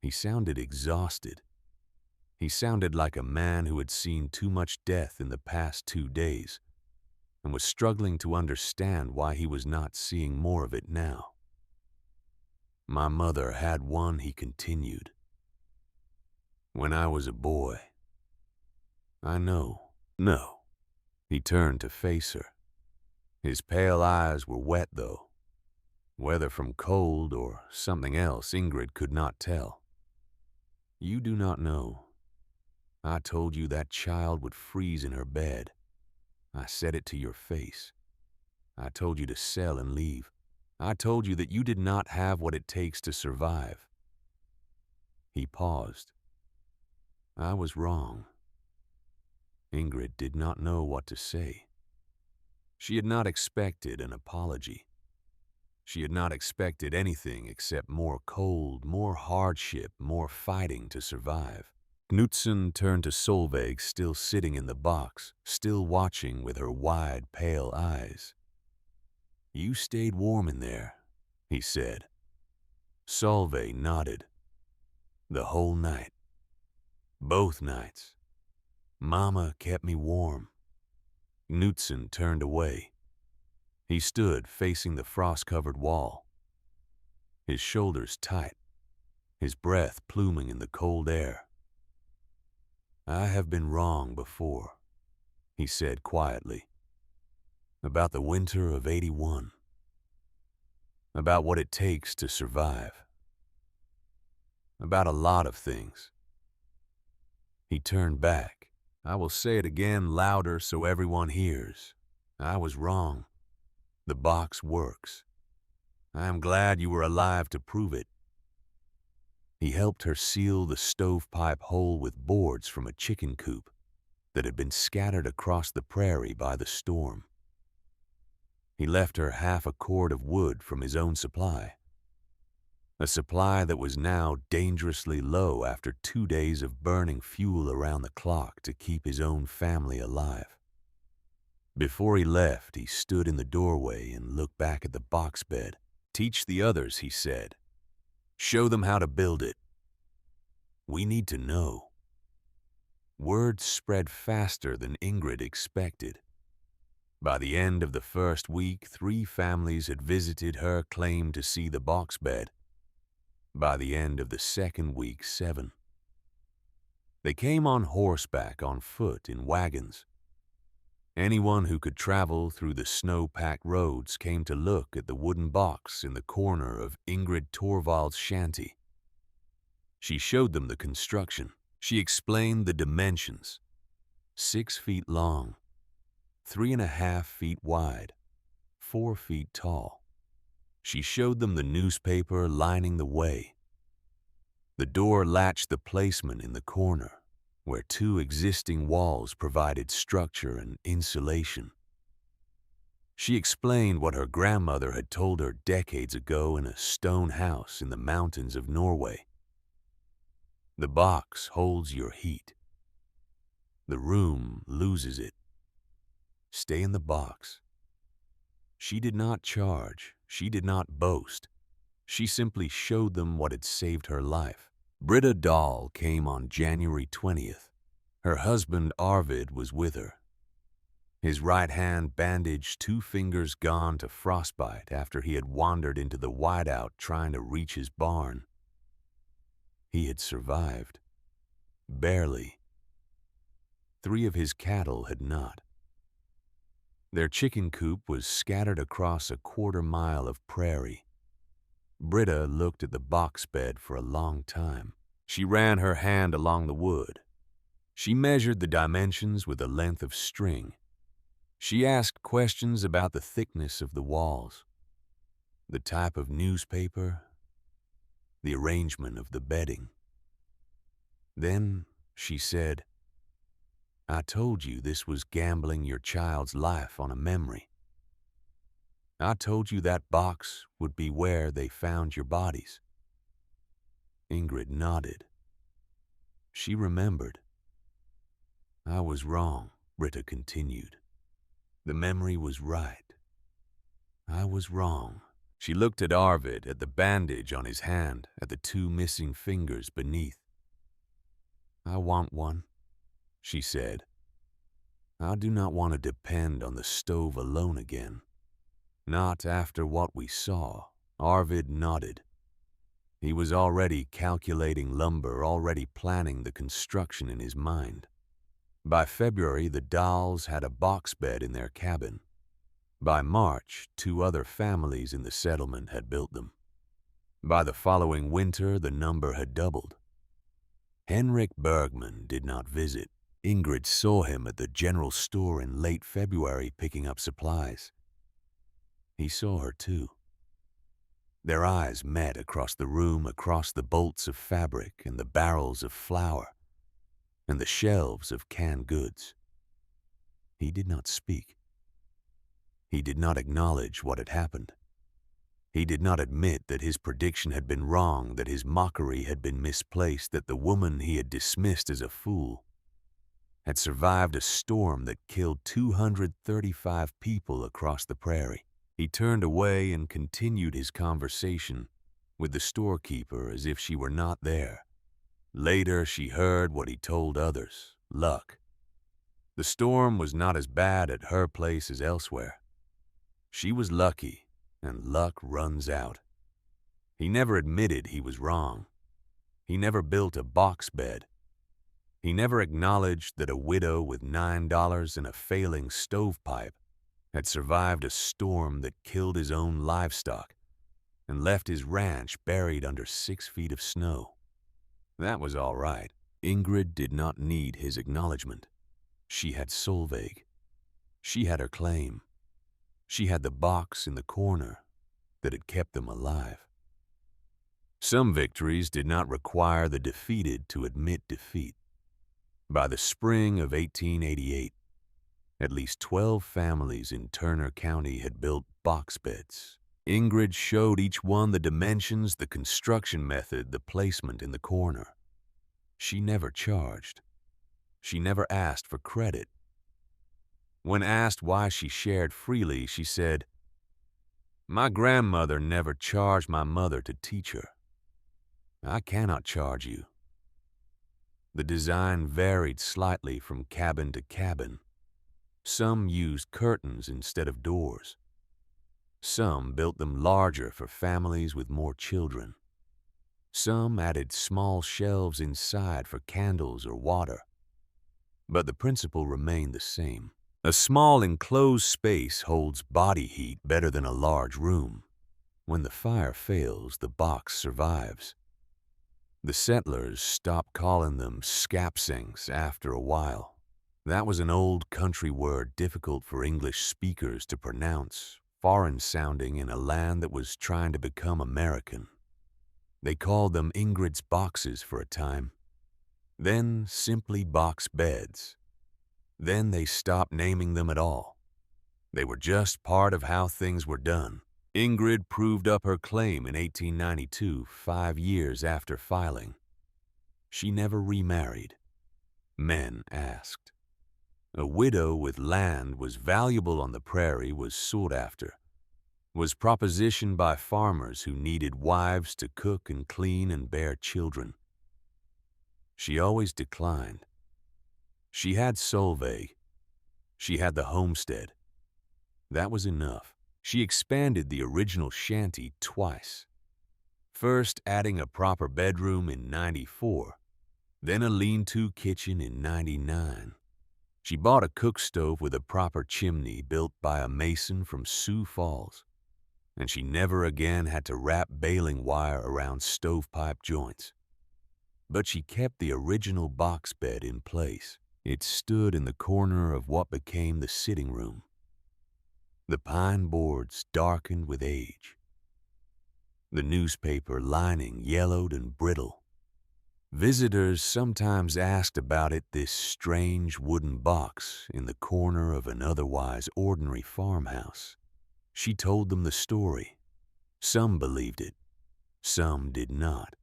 He sounded exhausted. He sounded like a man who had seen too much death in the past 2 days and was struggling to understand why he was not seeing more of it now. "My mother had one," he continued, "when I was a boy. I know." "No." He turned to face her. His pale eyes were wet, though. Whether from cold or something else, Ingrid could not tell. "You do not know. I told you that child would freeze in her bed. I said it to your face. I told you to sell and leave. I told you that you did not have what it takes to survive." He paused. "I was wrong." Ingrid did not know what to say. She had not expected an apology. She had not expected anything except more cold, more hardship, more fighting to survive. Knutson turned to Solveig, still sitting in the box, still watching with her wide, pale eyes. "You stayed warm in there," he said. Solveig nodded. "The whole night. Both nights. Mama kept me warm." Knutson turned away. He stood facing the frost-covered wall, his shoulders tight, his breath pluming in the cold air. "I have been wrong before," he said quietly, "about the winter of '81, about what it takes to survive, about a lot of things." He turned back. "I will say it again louder so everyone hears. I was wrong. The box works. I am glad you were alive to prove it." He helped her seal the stovepipe hole with boards from a chicken coop that had been scattered across the prairie by the storm. He left her half a cord of wood from his own supply, a supply that was now dangerously low after 2 days of burning fuel around the clock to keep his own family alive. Before he left, he stood in the doorway and looked back at the box bed. "Teach the others," he said. "Show them how to build it. We need to know." Word spread faster than Ingrid expected. By the end of the first week, 3 families had visited her claim to see the box bed. By the end of the second week, 7. They came on horseback, on foot, in wagons. Anyone who could travel through the snow-packed roads came to look at the wooden box in the corner of Ingrid Torvald's shanty. She showed them the construction. She explained the dimensions: 6 feet long, 3.5 feet wide, 4 feet tall. She showed them the newspaper lining the way. The door latched the placement in the corner, where 2 existing walls provided structure and insulation. She explained what her grandmother had told her decades ago in a stone house in the mountains of Norway. The box holds your heat. The room loses it. Stay in the box. She did not charge. She did not boast. She simply showed them what had saved her life. Britta Dahl came on January 20th. Her husband Arvid was with her. His right hand bandaged, 2 fingers gone to frostbite after he had wandered into the whiteout trying to reach his barn. He had survived. Barely. 3 of his cattle had not. Their chicken coop was scattered across a 1/4 mile of prairie. Britta looked at the box bed for a long time. She ran her hand along the wood. She measured the dimensions with the length of string. She asked questions about the thickness of the walls, the type of newspaper, the arrangement of the bedding. Then she said, "I told you this was gambling your child's life on a memory. I told you that box would be where they found your bodies." Ingrid nodded. She remembered. "I was wrong," Britta continued. "The memory was right. I was wrong." She looked at Arvid, at the bandage on his hand, at the 2 missing fingers beneath. "I want one," she said. "I do not want to depend on the stove alone again. Not after what we saw." Arvid nodded. He was already calculating lumber, already planning the construction in his mind. By February, the Dahls had a box bed in their cabin. By March, 2 other families in the settlement had built them. By the following winter, the number had doubled. Henrik Bergman did not visit. Ingrid saw him at the general store in late February picking up supplies. He saw her too. Their eyes met across the room, across the bolts of fabric and the barrels of flour and the shelves of canned goods. He did not speak. He did not acknowledge what had happened. He did not admit that his prediction had been wrong, that his mockery had been misplaced, that the woman he had dismissed as a fool had survived a storm that killed 235 people across the prairie. He turned away and continued his conversation with the storekeeper as if she were not there. Later, she heard what he told others. Luck. The storm was not as bad at her place as elsewhere. She was lucky, and luck runs out. He never admitted he was wrong. He never built a box bed. He never acknowledged that a widow with $9 and a failing stovepipe had survived a storm that killed his own livestock and left his ranch buried under 6 feet of snow. That was all right. Ingrid did not need his acknowledgement. She had Solveig. She had her claim. She had the box in the corner that had kept them alive. Some victories did not require the defeated to admit defeat. By the spring of 1888, at least 12 families in Turner County had built box beds. Ingrid showed each one the dimensions, the construction method, the placement in the corner. She never charged. She never asked for credit. When asked why she shared freely, she said, "My grandmother never charged my mother to teach her. I cannot charge you." The design varied slightly from cabin to cabin. Some used curtains instead of doors. Some built them larger for families with more children. Some added small shelves inside for candles or water. But the principle remained the same. A small enclosed space holds body heat better than a large room. When the fire fails, the box survives. The settlers stopped calling them scapsings after a while. That was an old country word difficult for English speakers to pronounce, foreign-sounding in a land that was trying to become American. They called them Ingrid's boxes for a time. Then simply box beds. Then they stopped naming them at all. They were just part of how things were done. Ingrid proved up her claim in 1892, 5 years after filing. She never remarried. Men asked. A widow with land was valuable on the prairie, was sought after, was propositioned by farmers who needed wives to cook and clean and bear children. She always declined. She had Solveig. She had the homestead. That was enough. She expanded the original shanty twice. First adding a proper bedroom in '94, then a lean-to kitchen in '99. She bought a cook stove with a proper chimney built by a mason from Sioux Falls. and she never again had to wrap baling wire around stovepipe joints. But she kept the original box bed in place. It stood in the corner of what became the sitting room. The pine boards darkened with age. The newspaper lining yellowed and brittle. Visitors sometimes asked about it, this strange wooden box in the corner of an otherwise ordinary farmhouse. She told them the story. Some believed it, some did not.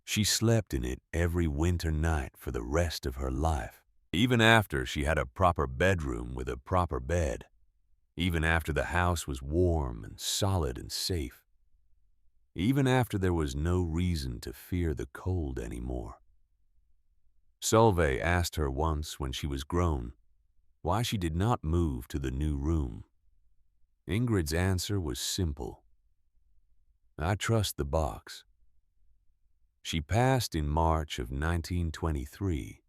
She slept in it every winter night for the rest of her life, even after she had a proper bedroom with a proper bed, even after the house was warm and solid and safe, even after there was no reason to fear the cold anymore. Solveig asked her once when she was grown why she did not move to the new room. Ingrid's answer was simple. I trust the box. She passed in March of 1923,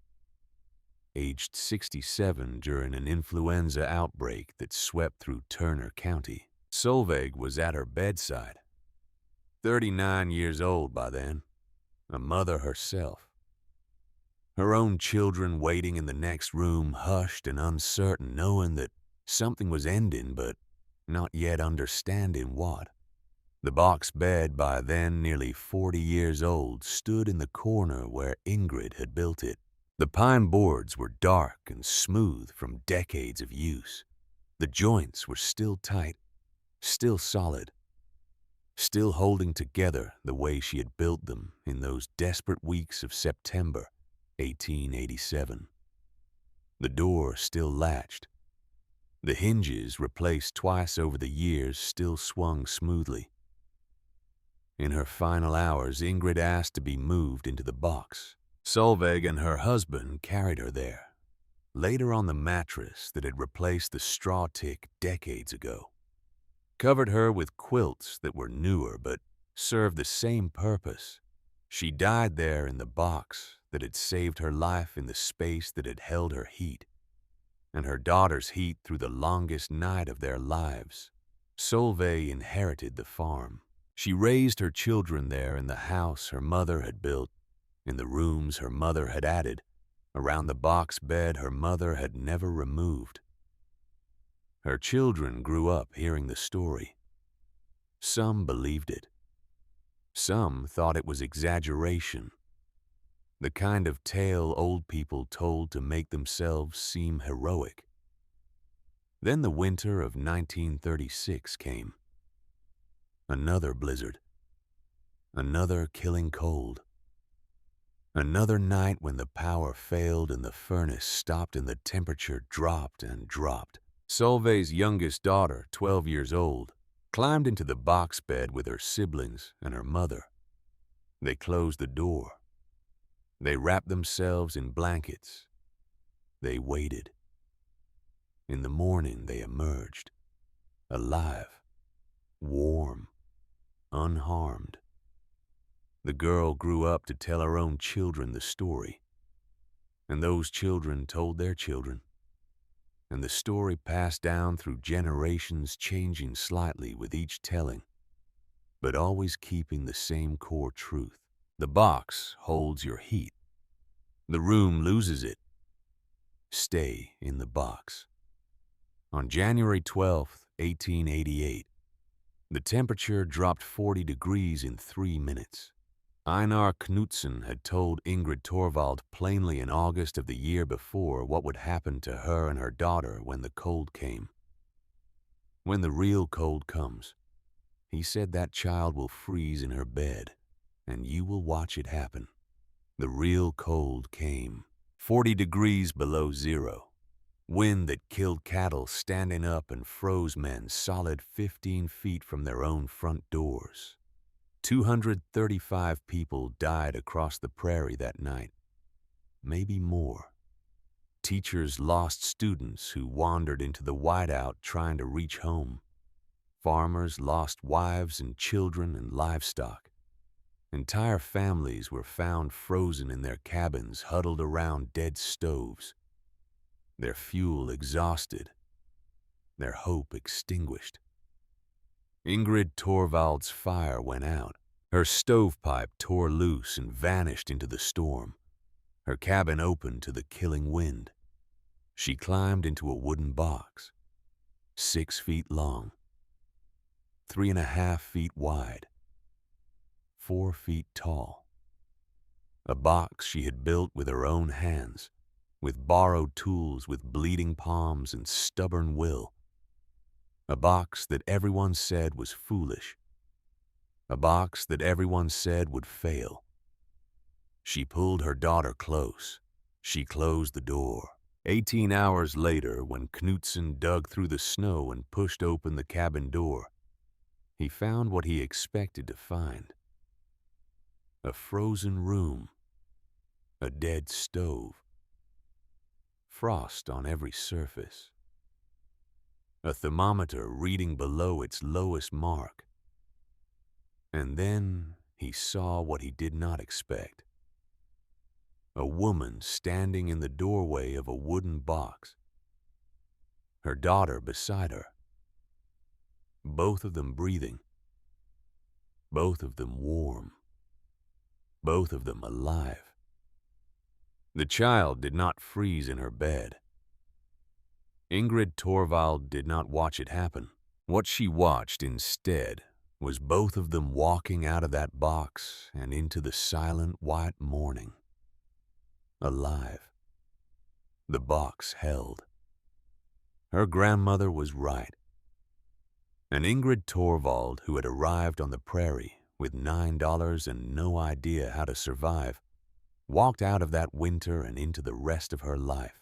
aged 67 during an influenza outbreak that swept through Turner County. Solveig was at her bedside, 39 years old by then, a mother herself. Her own children waiting in the next room, hushed and uncertain, knowing that something was ending but not yet understanding what. The box bed, by then nearly 40 years old, stood in the corner where Ingrid had built it. The pine boards were dark and smooth from decades of use. The joints were still tight, still solid, still holding together the way she had built them in those desperate weeks of September 1887. The door still latched. The hinges, replaced twice over the years, still swung smoothly. In her final hours, Ingrid asked to be moved into the box. Solveig and her husband carried her there, laid her on the mattress that had replaced the straw tick decades ago, covered her with quilts that were newer but served the same purpose. She died there in the box that had saved her life in the space that had held her heat, and her daughter's heat through the longest night of their lives. Solveig inherited the farm. She raised her children there in the house her mother had built, in the rooms her mother had added, around the box bed her mother had never removed. Her children grew up hearing the story. Some believed it. Some thought it was exaggeration, the kind of tale old people told to make themselves seem heroic. Then the winter of 1936 came. Another blizzard. Another killing cold. Another night when the power failed and the furnace stopped and the temperature dropped and dropped. Solveig's youngest daughter, 12 years old, climbed into the box bed with her siblings and her mother. They closed the door. They wrapped themselves in blankets. They waited. In the morning they emerged, alive, warm, unharmed. The girl grew up to tell her own children the story, and those children told their children, and the story passed down through generations, changing slightly with each telling, but always keeping the same core truth. The box holds your heat. The room loses it. Stay in the box. On January 12th, 1888, the temperature dropped 40 degrees in 3 minutes. Einar Knudsen had told Ingrid Torvald plainly in August of the year before what would happen to her and her daughter when the cold came. When the real cold comes, he said that child will freeze in her bed, and you will watch it happen. The real cold came. 40 degrees below zero. Wind that killed cattle standing up and froze men solid 15 feet from their own front doors. 235 people died across the prairie that night, maybe more. Teachers lost students who wandered into the whiteout trying to reach home. Farmers lost wives and children and livestock. Entire families were found frozen in their cabins, huddled around dead stoves, their fuel exhausted, their hope extinguished. Ingrid Torvald's fire went out. Her stovepipe tore loose and vanished into the storm. Her cabin opened to the killing wind. She climbed into a wooden box, 6 feet long, 3.5 feet wide, 4 feet tall. A box she had built with her own hands, with borrowed tools, with bleeding palms and stubborn will. A box that everyone said was foolish. A box that everyone said would fail. She pulled her daughter close. She closed the door. 18 hours later, when Knutson dug through the snow and pushed open the cabin door, he found what he expected to find. A frozen room, a dead stove, frost on every surface, a thermometer reading below its lowest mark. And then he saw what he did not expect. A woman standing in the doorway of a wooden box, her daughter beside her, both of them breathing, both of them warm, both of them alive. The child did not freeze in her bed. Ingrid Torvald did not watch it happen. What she watched instead was both of them walking out of that box and into the silent white morning. Alive. The box held. Her grandmother was right. And Ingrid Torvald, who had arrived on the prairie with $9 and no idea how to survive, walked out of that winter and into the rest of her life,